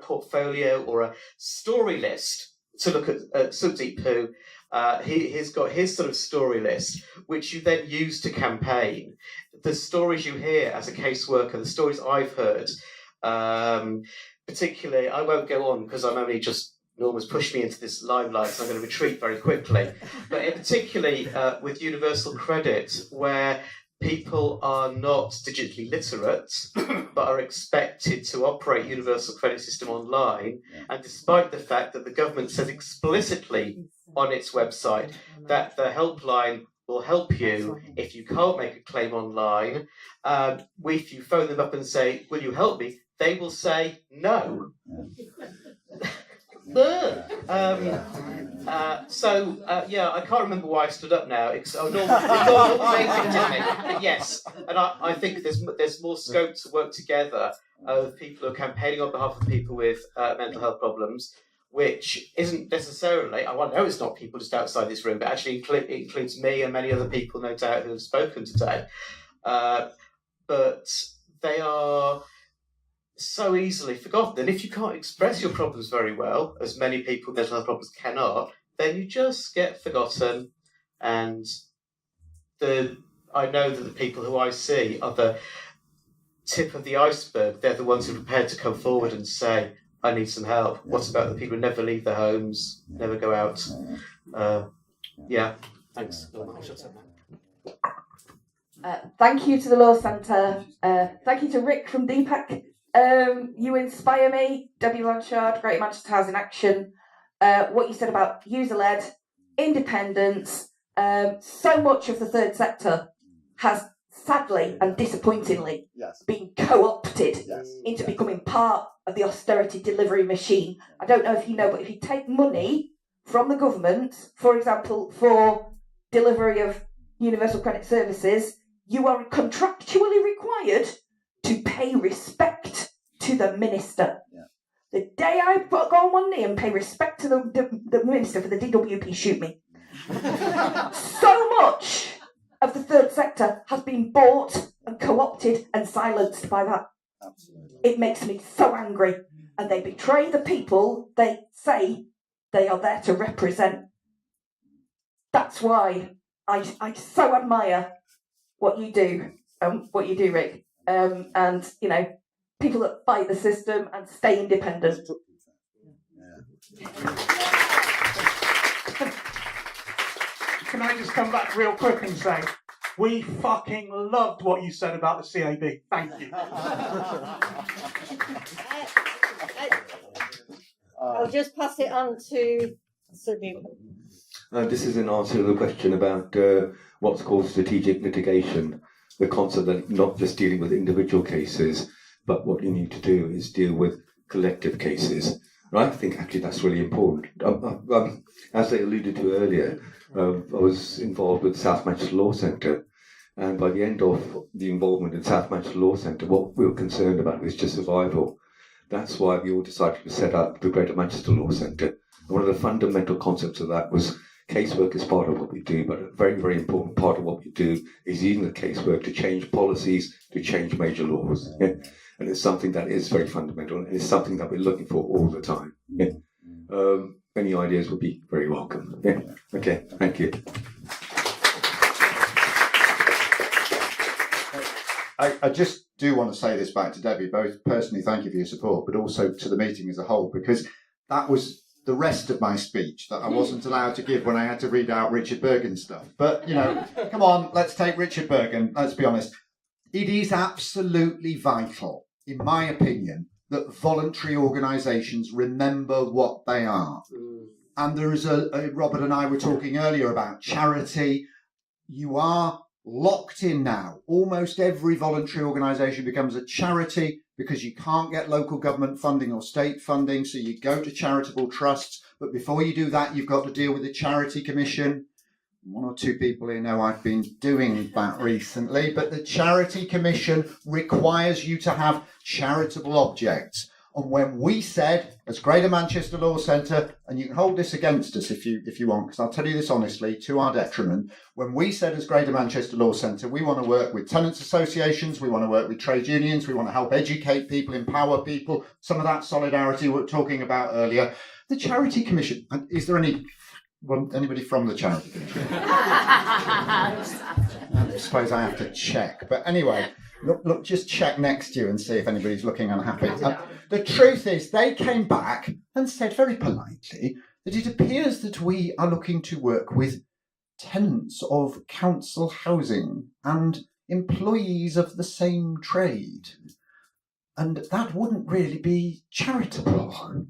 portfolio or a story list. To look at Sudeep, who he's got his sort of story list, which you then use to campaign. The stories you hear as a caseworker, the stories I've heard, particularly, I won't go on because I'm only just, Norma's pushed me into this limelight, so I'm going to retreat very quickly. But particularly with Universal Credit, where people are not digitally literate, but are expected to operate Universal Credit System online, and despite the fact that the government says explicitly on its website that the helpline will help you if you can't make a claim online, if you phone them up and say, will you help me, they will say no. I can't remember why I stood up now. But yes, and I think there's more scope to work together with people who are campaigning on behalf of people with mental health problems, which isn't necessarily, I know it's not people just outside this room, but actually it includes me and many other people, no doubt, who have spoken today. But they are so easily forgotten. And if you can't express your problems very well, as many people with mental health problems cannot, then you just get forgotten. And I know that the people who I see are the tip of the iceberg. They're the ones who are prepared to come forward and say, I need some help. What about the people who never leave their homes, never go out? Thanks. Thank you to the Law Centre. Thank you to Rick from Deepak. You inspire me. Debbie Blanchard, Great Manchester Housing Action. What you said about user-led, independence. So much of the third sector has sadly and disappointingly been co-opted into becoming part of the austerity delivery machine. I don't know if you know, but if you take money from the government, for example, for delivery of universal credit services, you are contractually required to pay respect to the minister. The day I go on one knee and pay respect to the minister for the DWP, shoot me. So much of the third sector has been bought and co-opted and silenced by that. It makes me so angry. And they betray the people they say they are there to represent. That's why I so admire what you do, Rick. And, you know, people that fight the system and stay independent. Can I just come back real quick and say, We fucking loved what you said about the CAB. Thank you. I'll just pass it on to Sydney. This is an answer to the question about what's called strategic litigation, the concept that not just dealing with individual cases, but what you need to do is deal with collective cases. And I think actually that's really important. As I alluded to earlier, I was involved with the South Manchester Law Centre, and by the end of the involvement in South Manchester Law Centre, what we were concerned about was just survival. That's why we all decided to set up the Greater Manchester Law Centre. And one of the fundamental concepts of that was casework is part of what we do, but a very, very important part of what we do is using the casework to change policies, to change major laws. Yeah? And it's something that is very fundamental, and it's something that we're looking for all the time. Yeah? Any ideas would be very welcome. Yeah? Okay, thank you. I just do want to say this back to Debbie, both personally thank you for your support, but also to the meeting as a whole, because that was the rest of my speech that I wasn't allowed to give when I had to read out Richard Bergen's stuff. But, you know, come on, let's take Richard Bergen, let's be honest. It is absolutely vital, in my opinion, that voluntary organisations remember what they are. And there is Robert and I were talking earlier about charity. You are locked in now. Almost every voluntary organisation becomes a charity because you can't get local government funding or state funding, so you go to charitable trusts. But before you do that, you've got to deal with the Charity Commission. One or two people here know I've been doing that recently, but the Charity Commission requires you to have charitable objects. And when we said, as Greater Manchester Law Centre, and you can hold this against us if you want, because I'll tell you this honestly, to our detriment, when we said as Greater Manchester Law Centre, we want to work with tenants associations, we want to work with trade unions, we want to help educate people, empower people, some of that solidarity we were talking about earlier. The Charity Commission, is there anybody from the Charity Commission? I suppose I have to check, but anyway, look, just check next to you and see if anybody's looking unhappy. The truth is, they came back and said very politely that it appears that we are looking to work with tenants of council housing and employees of the same trade. And that wouldn't really be charitable.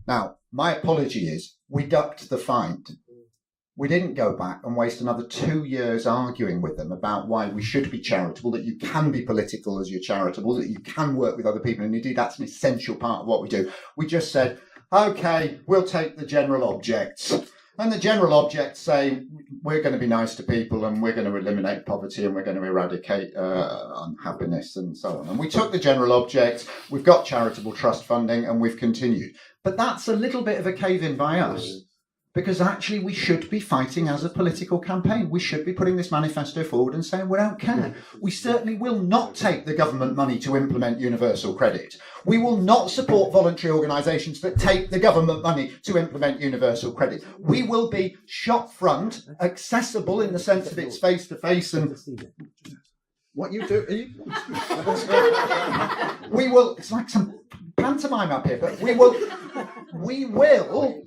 Now, my apology is, we ducked the fight. We didn't go back and waste another 2 years arguing with them about why we should be charitable, that you can be political as you're charitable, that you can work with other people, and indeed that's an essential part of what we do. We just said, okay, we'll take the general objects. And the general objects say, we're going to be nice to people and we're going to eliminate poverty and we're going to eradicate unhappiness and so on. And we took the general objects, we've got charitable trust funding, and we've continued. But that's a little bit of a cave-in by us. Because actually we should be fighting as a political campaign. We should be putting this manifesto forward and saying we don't care. We certainly will not take the government money to implement universal credit. We will not support voluntary organisations that take the government money to implement universal credit. We will be shop front, accessible in the sense of it's face-to-face and... What you do? We will... It's like some pantomime up here, but we will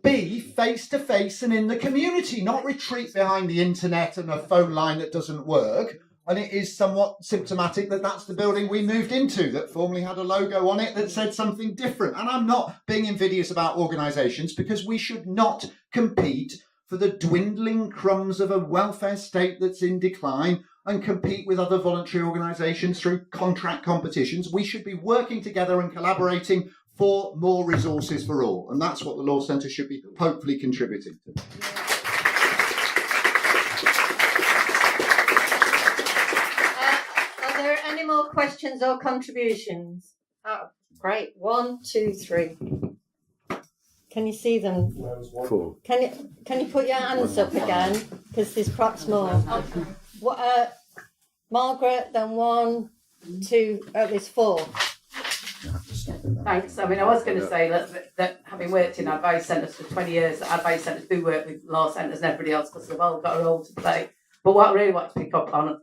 be face-to-face and in the community, not retreat behind the internet and a phone line that doesn't work. And it is somewhat symptomatic that that's the building we moved into that formerly had a logo on it that said something different. And I'm not being invidious about organisations, because we should not compete for the dwindling crumbs of a welfare state that's in decline and compete with other voluntary organisations through contract competitions. We should be working together and collaborating for more resources for all. And that's what the Law Centre should be hopefully contributing to. Are there any more questions or contributions? Oh, great. 1, 2, 3. Can you see them? Cool. Can you put your hands up again? Because there's perhaps more. What, Margaret, then 1, 2, there's 4. Thanks. I mean, I was going to say that having worked in advice centres for 20 years, advice centres do work with law centres and everybody else because they've all got a role to play. But what I really want to pick up on,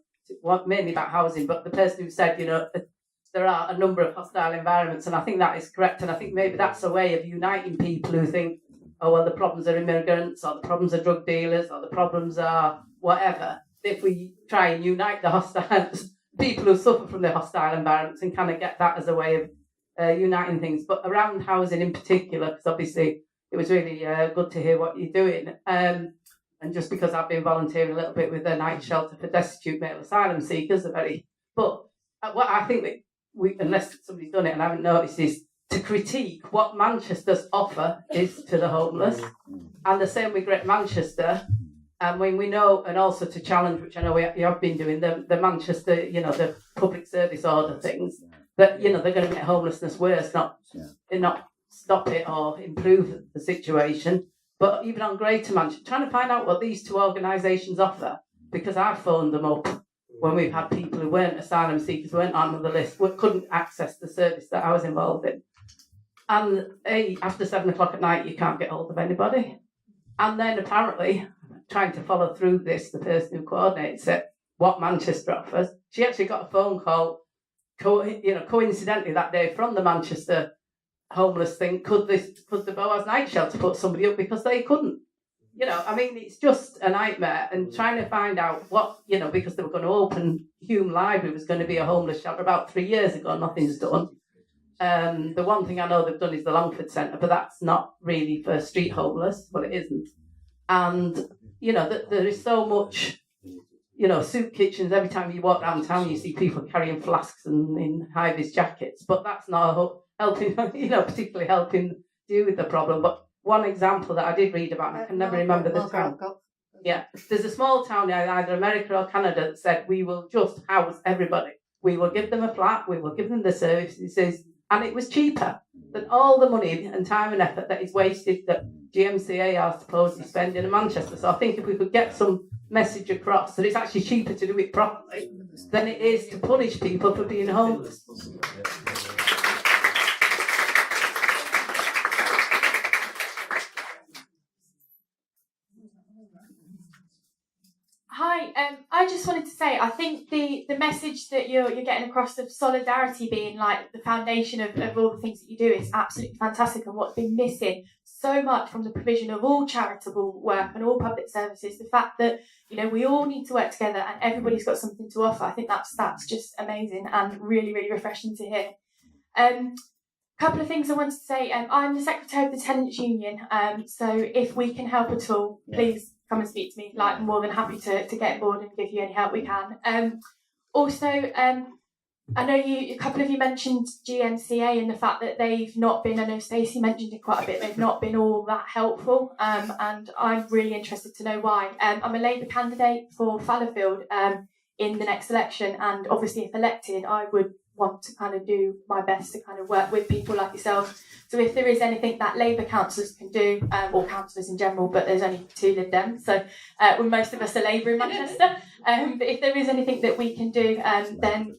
mainly about housing, but the person who said, there are a number of hostile environments, and I think that is correct. And I think maybe that's a way of uniting people who think, oh, well, the problems are immigrants, or the problems are drug dealers, or the problems are whatever. if we try and unite the hostile people who suffer from the hostile environments and kind of get that as a way of uniting things. But around housing in particular, because obviously it was really good to hear what you're doing. And just because I've been volunteering a little bit with the night shelter for destitute male asylum seekers, but what I think that we, unless somebody's done it and I haven't noticed, is to critique what Manchester's offer is to the homeless, and the same with Great Manchester. And when we know, and also to challenge, which I know you have been doing, the Manchester, the public service order things, that they're going to make homelessness worse, not stop it or improve the situation. But even on Greater Manchester, trying to find out what these two organisations offer, because I phoned them up when we've had people who weren't asylum seekers, weren't on the list, couldn't access the service that I was involved in. And after 7 o'clock at night, you can't get hold of anybody. And then apparently, trying to follow through this, the person who coordinates it, what Manchester offers, she actually got a phone call, coincidentally that day from the Manchester homeless thing, could the Boaz night shelter put somebody up, because they couldn't. It's just a nightmare. And trying to find out what, because they were going to open Hume Library, was going to be a homeless shelter about 3 years ago, nothing's done. The one thing I know they've done is the Longford Centre, but that's not really for street homeless. Well, it isn't. And, there is so much, soup kitchens. Every time you walk around town, you see people carrying flasks and in high-vis jackets, but that's not helping, particularly helping deal with the problem. But one example that I did read about, and I can never remember the town. Yeah, there's a small town in either America or Canada that said, we will just house everybody. We will give them a flat, we will give them the services, and it was cheaper than all the money and time and effort that is wasted that GMCA are supposed to spend in Manchester. So I think if we could get some message across that it's actually cheaper to do it properly than it is to punish people for being homeless. Hi, I just wanted to say, I think the message that you're getting across of solidarity being like the foundation of all the things that you do is absolutely fantastic, and what's been missing so much from the provision of all charitable work and all public services, the fact that, we all need to work together and everybody's got something to offer. I think that's just amazing and really, really refreshing to hear. Couple of things I wanted to say. I'm the secretary of the Tenants Union, so if we can help at all, please come and speak to me. I'm more than happy to get on board and give you any help we can. Also, I know a couple of you mentioned GMCA and the fact that they've not been, I know Stacey mentioned it quite a bit, they've not been all that helpful, and I'm really interested to know why. I'm a Labour candidate for Fallowfield in the next election, and obviously if elected, I would want to kind of do my best to kind of work with people like yourself. So if there is anything that Labour councillors can do, or councillors in general, but there's only 2 Lib Dems, so when most of us are Labour in Manchester, but if there is anything that we can do, then,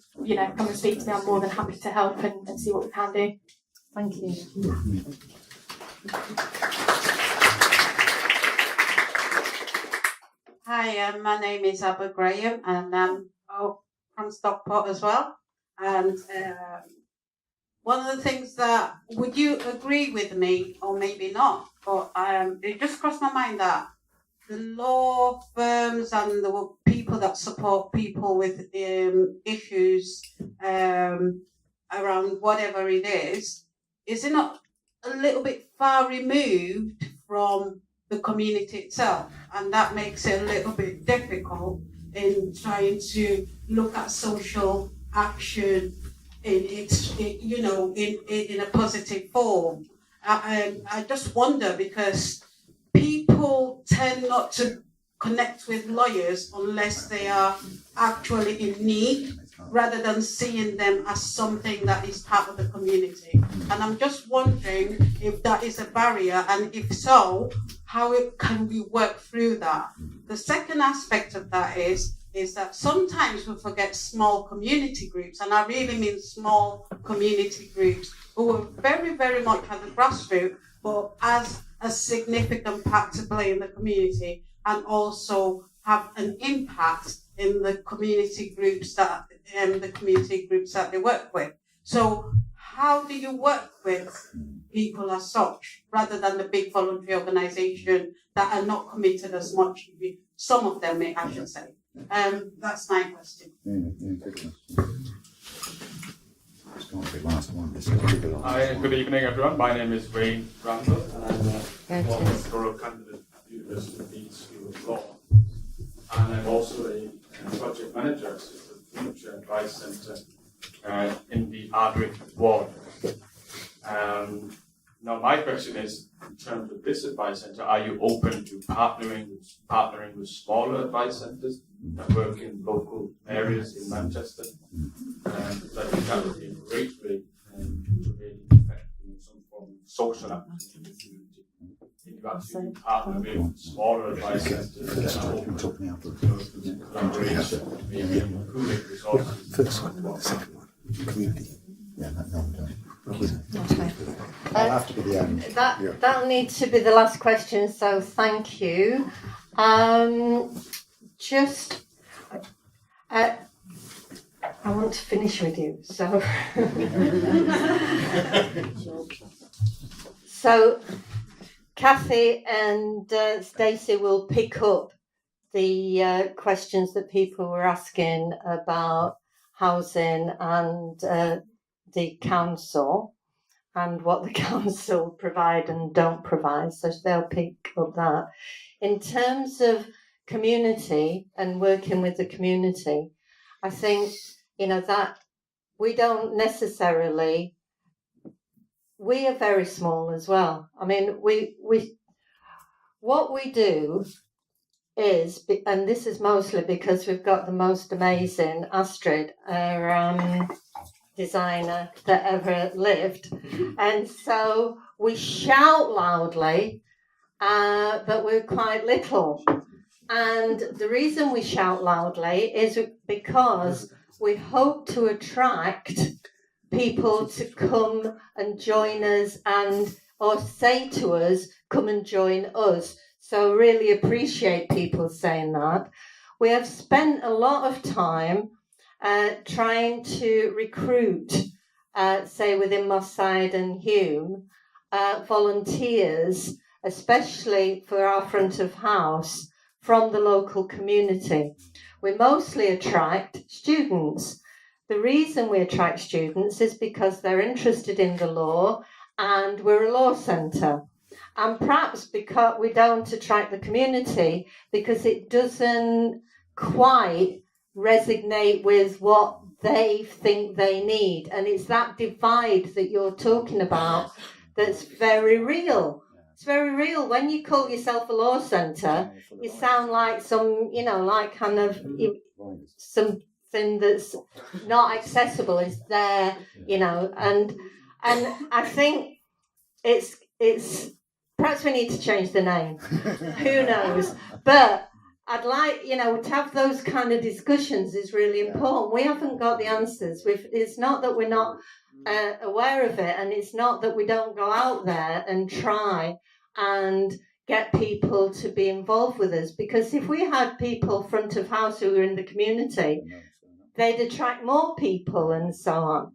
come and speak to me. I'm more than happy to help and see what we can do. Thank you. Hi, my name is Abba Graham, and I'm from Stockport as well. And one of the things that, would you agree with me, or maybe not, but it just crossed my mind that the law firms and the people that support people with issues around whatever it is it not a little bit far removed from the community itself? And that makes it a little bit difficult in trying to look at social action in a positive form. I just wonder, because people tend not to connect with lawyers unless they are actually in need, rather than seeing them as something that is part of the community. And I'm just wondering if that is a barrier, and if so, how can we work through that? The second aspect of that is that sometimes we forget small community groups, and I really mean small community groups who are very, very much at the grassroots, but as a significant part to play in the community, and also have an impact in the community groups that they work with. So how do you work with people as such, rather than the big voluntary organisation that are not committed as much? Some of them, I should say. That's my question. Hi, good evening, everyone. My name is Wayne Randall, and I'm a doctoral candidate at the University of Leeds School of Law. And I'm also a project manager at the Future Advice Centre in the Ardwick ward. Now, my question is, in terms of this advice centre, are you open to partnering with smaller advice centres that work in local areas in Manchester? I think that would be a great way to really affect some form of social action in the community. If you actually partner with smaller advice centres that are open to collaboration, maybe pooling resources. First one, the second one, community. Yeah, that no, done. Okay. That'll have to be the end. That'll need to be the last question, so thank you. I want to finish with you, so. So, Kathy and Stacey will pick up the questions that people were asking about housing and the council and what the council provide and don't provide, so they'll pick up that. In terms of community and working with the community, I think, that we don't necessarily, we are very small as well. I mean, what we do is, and this is mostly because we've got the most amazing Astrid, our designer that ever lived, and so we shout loudly, but we're quite little. And the reason we shout loudly is because we hope to attract people to come and join us or say to us, come and join us. So really appreciate people saying that. We have spent a lot of time trying to recruit, say within Moss Side and Hume, volunteers, especially for our front of house, from the local community. We mostly attract students. The reason we attract students is because they're interested in the law and we're a law centre. And perhaps because we don't attract the community because it doesn't quite resonate with what they think they need. And it's that divide that you're talking about that's very real. It's very real. When you call yourself a law centre, you sound like some, like kind of something that's not accessible is there, and I think it's perhaps we need to change the name. Who knows? But I'd like, to have those kind of discussions is really important. We haven't got the answers. It's not that we're not aware of it, and it's not that we don't go out there and try and get people to be involved with us, because if we had people front of house who were in the community, they'd attract more people and so on.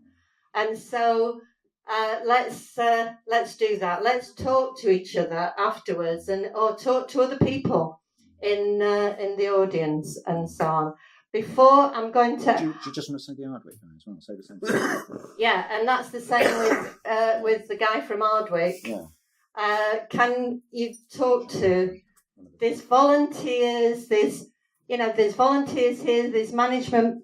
And so let's do that. Let's talk to each other afterwards, or talk to other people in the audience and so on. Before I'm going to. Do you just want to say the Ardwick guy as well? Say the same thing. Yeah, and that's the same with the guy from Ardwick. Yeah. Can you talk to there's volunteers, there's volunteers here, there's management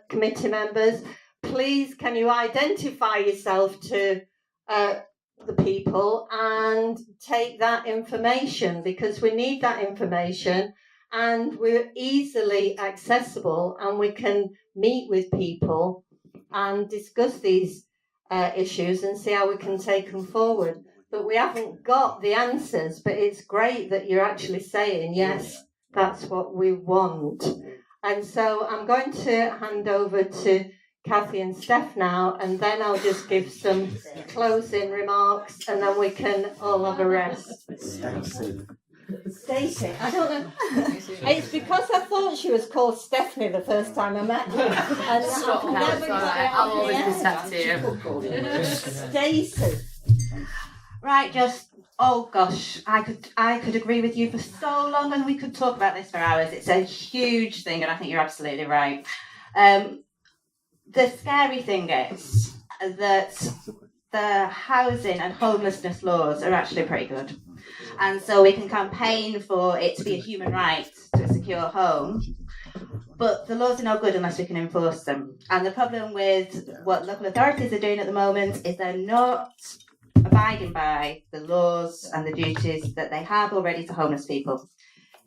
committee members. Please, can you identify yourself to the people and take that information, because we need that information and we're easily accessible and we can meet with people and discuss these issues and see how we can take them forward. But we haven't got the answers, but it's great that you're actually saying, yes, that's what we want. And so I'm going to hand over to Kathy and Steph now, and then I'll just give some closing remarks, and then we can all have a rest. Stacey, I don't know. It's because I thought she was called Stephanie the first time I met her. And I'll always be sat here. Stacey. Right, just Oh gosh, I could agree with you for so long, and we could talk about this for hours. It's a huge thing, and I think you're absolutely right. The scary thing is that the housing and homelessness laws are actually pretty good. And so we can campaign for it to be a human right to a secure home, but the laws are no good unless we can enforce them. And the problem with what local authorities are doing at the moment is they're not abiding by the laws and the duties that they have already to homeless people.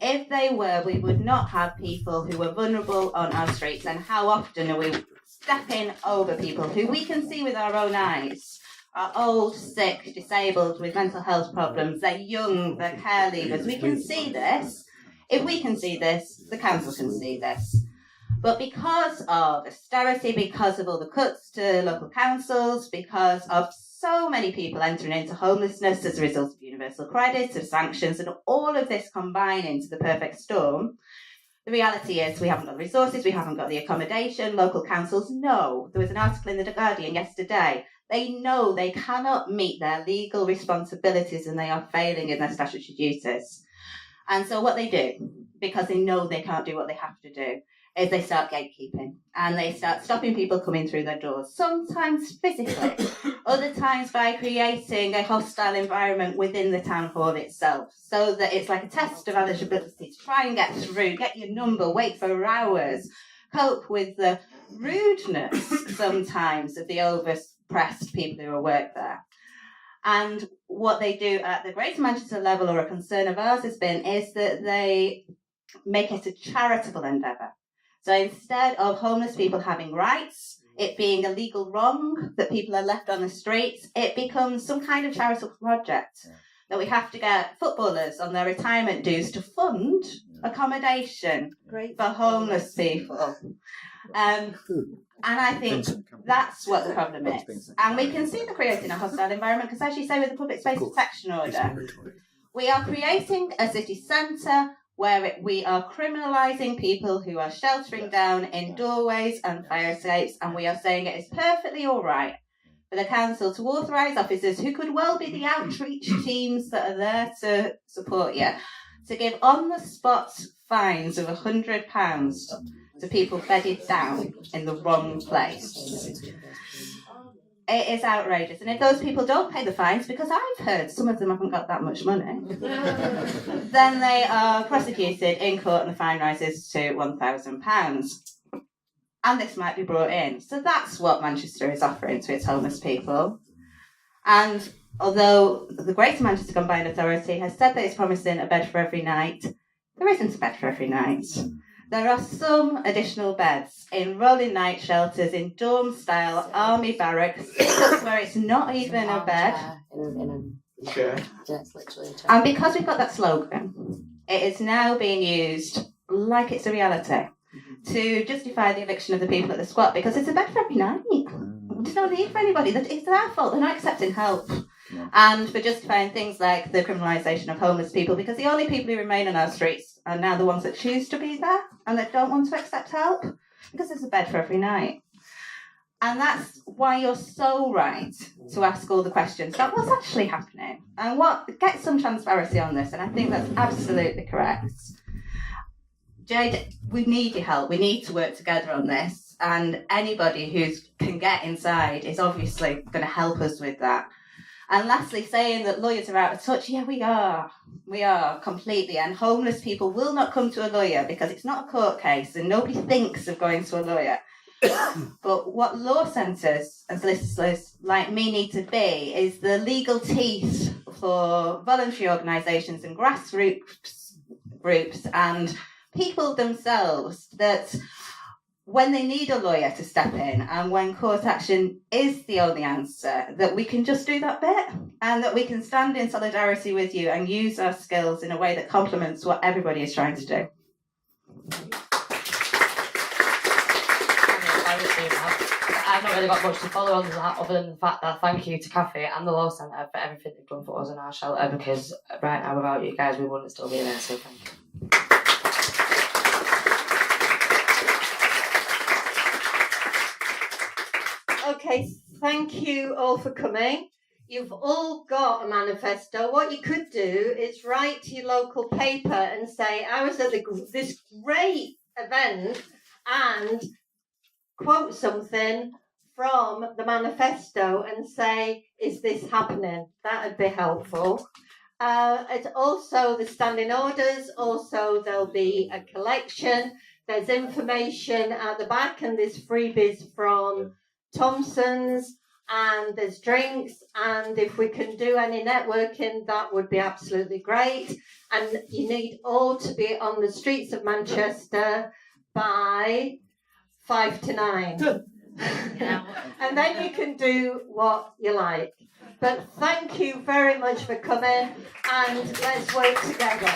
If they were, we would not have people who are vulnerable on our streets. And how often are we stepping over people who we can see with our own eyes are old, sick, disabled, with mental health problems, they're young, they're care leavers. We can see this. If we can see this, the council can see this. But because of austerity, because of all the cuts to local councils, because of so many people entering into homelessness as a result of universal credit, of sanctions, and all of this combining to the perfect storm, the reality is we haven't got the resources, we haven't got the accommodation. Local councils know. There was an article in The Guardian yesterday. They know they cannot meet their legal responsibilities and they are failing in their statutory duties. And so what they do, because they know they can't do what they have to do, is they start gatekeeping and they start stopping people coming through their doors, sometimes physically, other times by creating a hostile environment within the town hall itself, so that it's like a test of eligibility to try and get through, get your number, wait for hours, cope with the rudeness sometimes of the overpressed people who work there. And what they do at the Greater Manchester level, or a concern of ours has been, is that they make it a charitable endeavour. So instead of homeless people having rights, it being a legal wrong that people are left on the streets, it becomes some kind of charitable project that we have to get footballers on their retirement dues to fund accommodation for homeless people. And I think that's what the problem is. And we can see they're creating a hostile environment because, as you say, with the Public Space Protection Order, we are creating a city centre where we are criminalising people who are sheltering down in doorways and fire escapes, and we are saying it is perfectly all right for the council to authorise officers who could well be the outreach teams that are there to support you, to give on-the-spot fines of £100 to people bedded down in the wrong place. It is outrageous. And if those people don't pay the fines, because I've heard some of them haven't got that much money, then they are prosecuted in court and the fine rises to £1,000. And this might be brought in. So that's what Manchester is offering to its homeless people. And although the Greater Manchester Combined Authority has said that it's promising a bed for every night, there isn't a bed for every night. There are some additional beds in rolling night shelters, in dorm-style army barracks, where it's not even a bed. And because we've got that slogan, it is now being used like it's a reality to justify the eviction of the people at the squat, because it's a bed for every night. There's no need for anybody. It's their fault. They're not accepting help. And for justifying things like the criminalisation of homeless people, because the only people who remain on our streets are now the ones that choose to be there and that don't want to accept help, because there's a bed for every night. And that's why you're so right to ask all the questions about what's actually happening and get some transparency on this. And I think that's absolutely correct. Jade, we need your help. We need to work together on this. And anybody who can get inside is obviously going to help us with that. And lastly, saying that lawyers are out of touch, yeah, we are. We are, completely. And homeless people will not come to a lawyer because it's not a court case and nobody thinks of going to a lawyer. But what law centres and solicitors like me need to be is the legal teeth for voluntary organisations and grassroots groups and people themselves, that when they need a lawyer to step in and when court action is the only answer, that we can just do that bit and that we can stand in solidarity with you and use our skills in a way that complements what everybody is trying to do. I've not really got much to follow on to that other than the fact that thank you to Kathy and the Law Centre for everything they've done for us in our shelter, because right now without you guys we wouldn't still be there, so thank you. Okay, thank you all for coming. you've all got a manifesto. What you could do is write to your local paper and say, I was at this great event, and quote something from the manifesto and say, is this happening? That would be helpful. It's also the standing orders. Also, there'll be a collection. There's information at the back, and there's freebies from Thompson's, and there's drinks. And if we can do any networking, that would be absolutely great. And you need all to be on the streets of Manchester by 5 to 9. And then you can do what you like. But thank you very much for coming, and let's work together.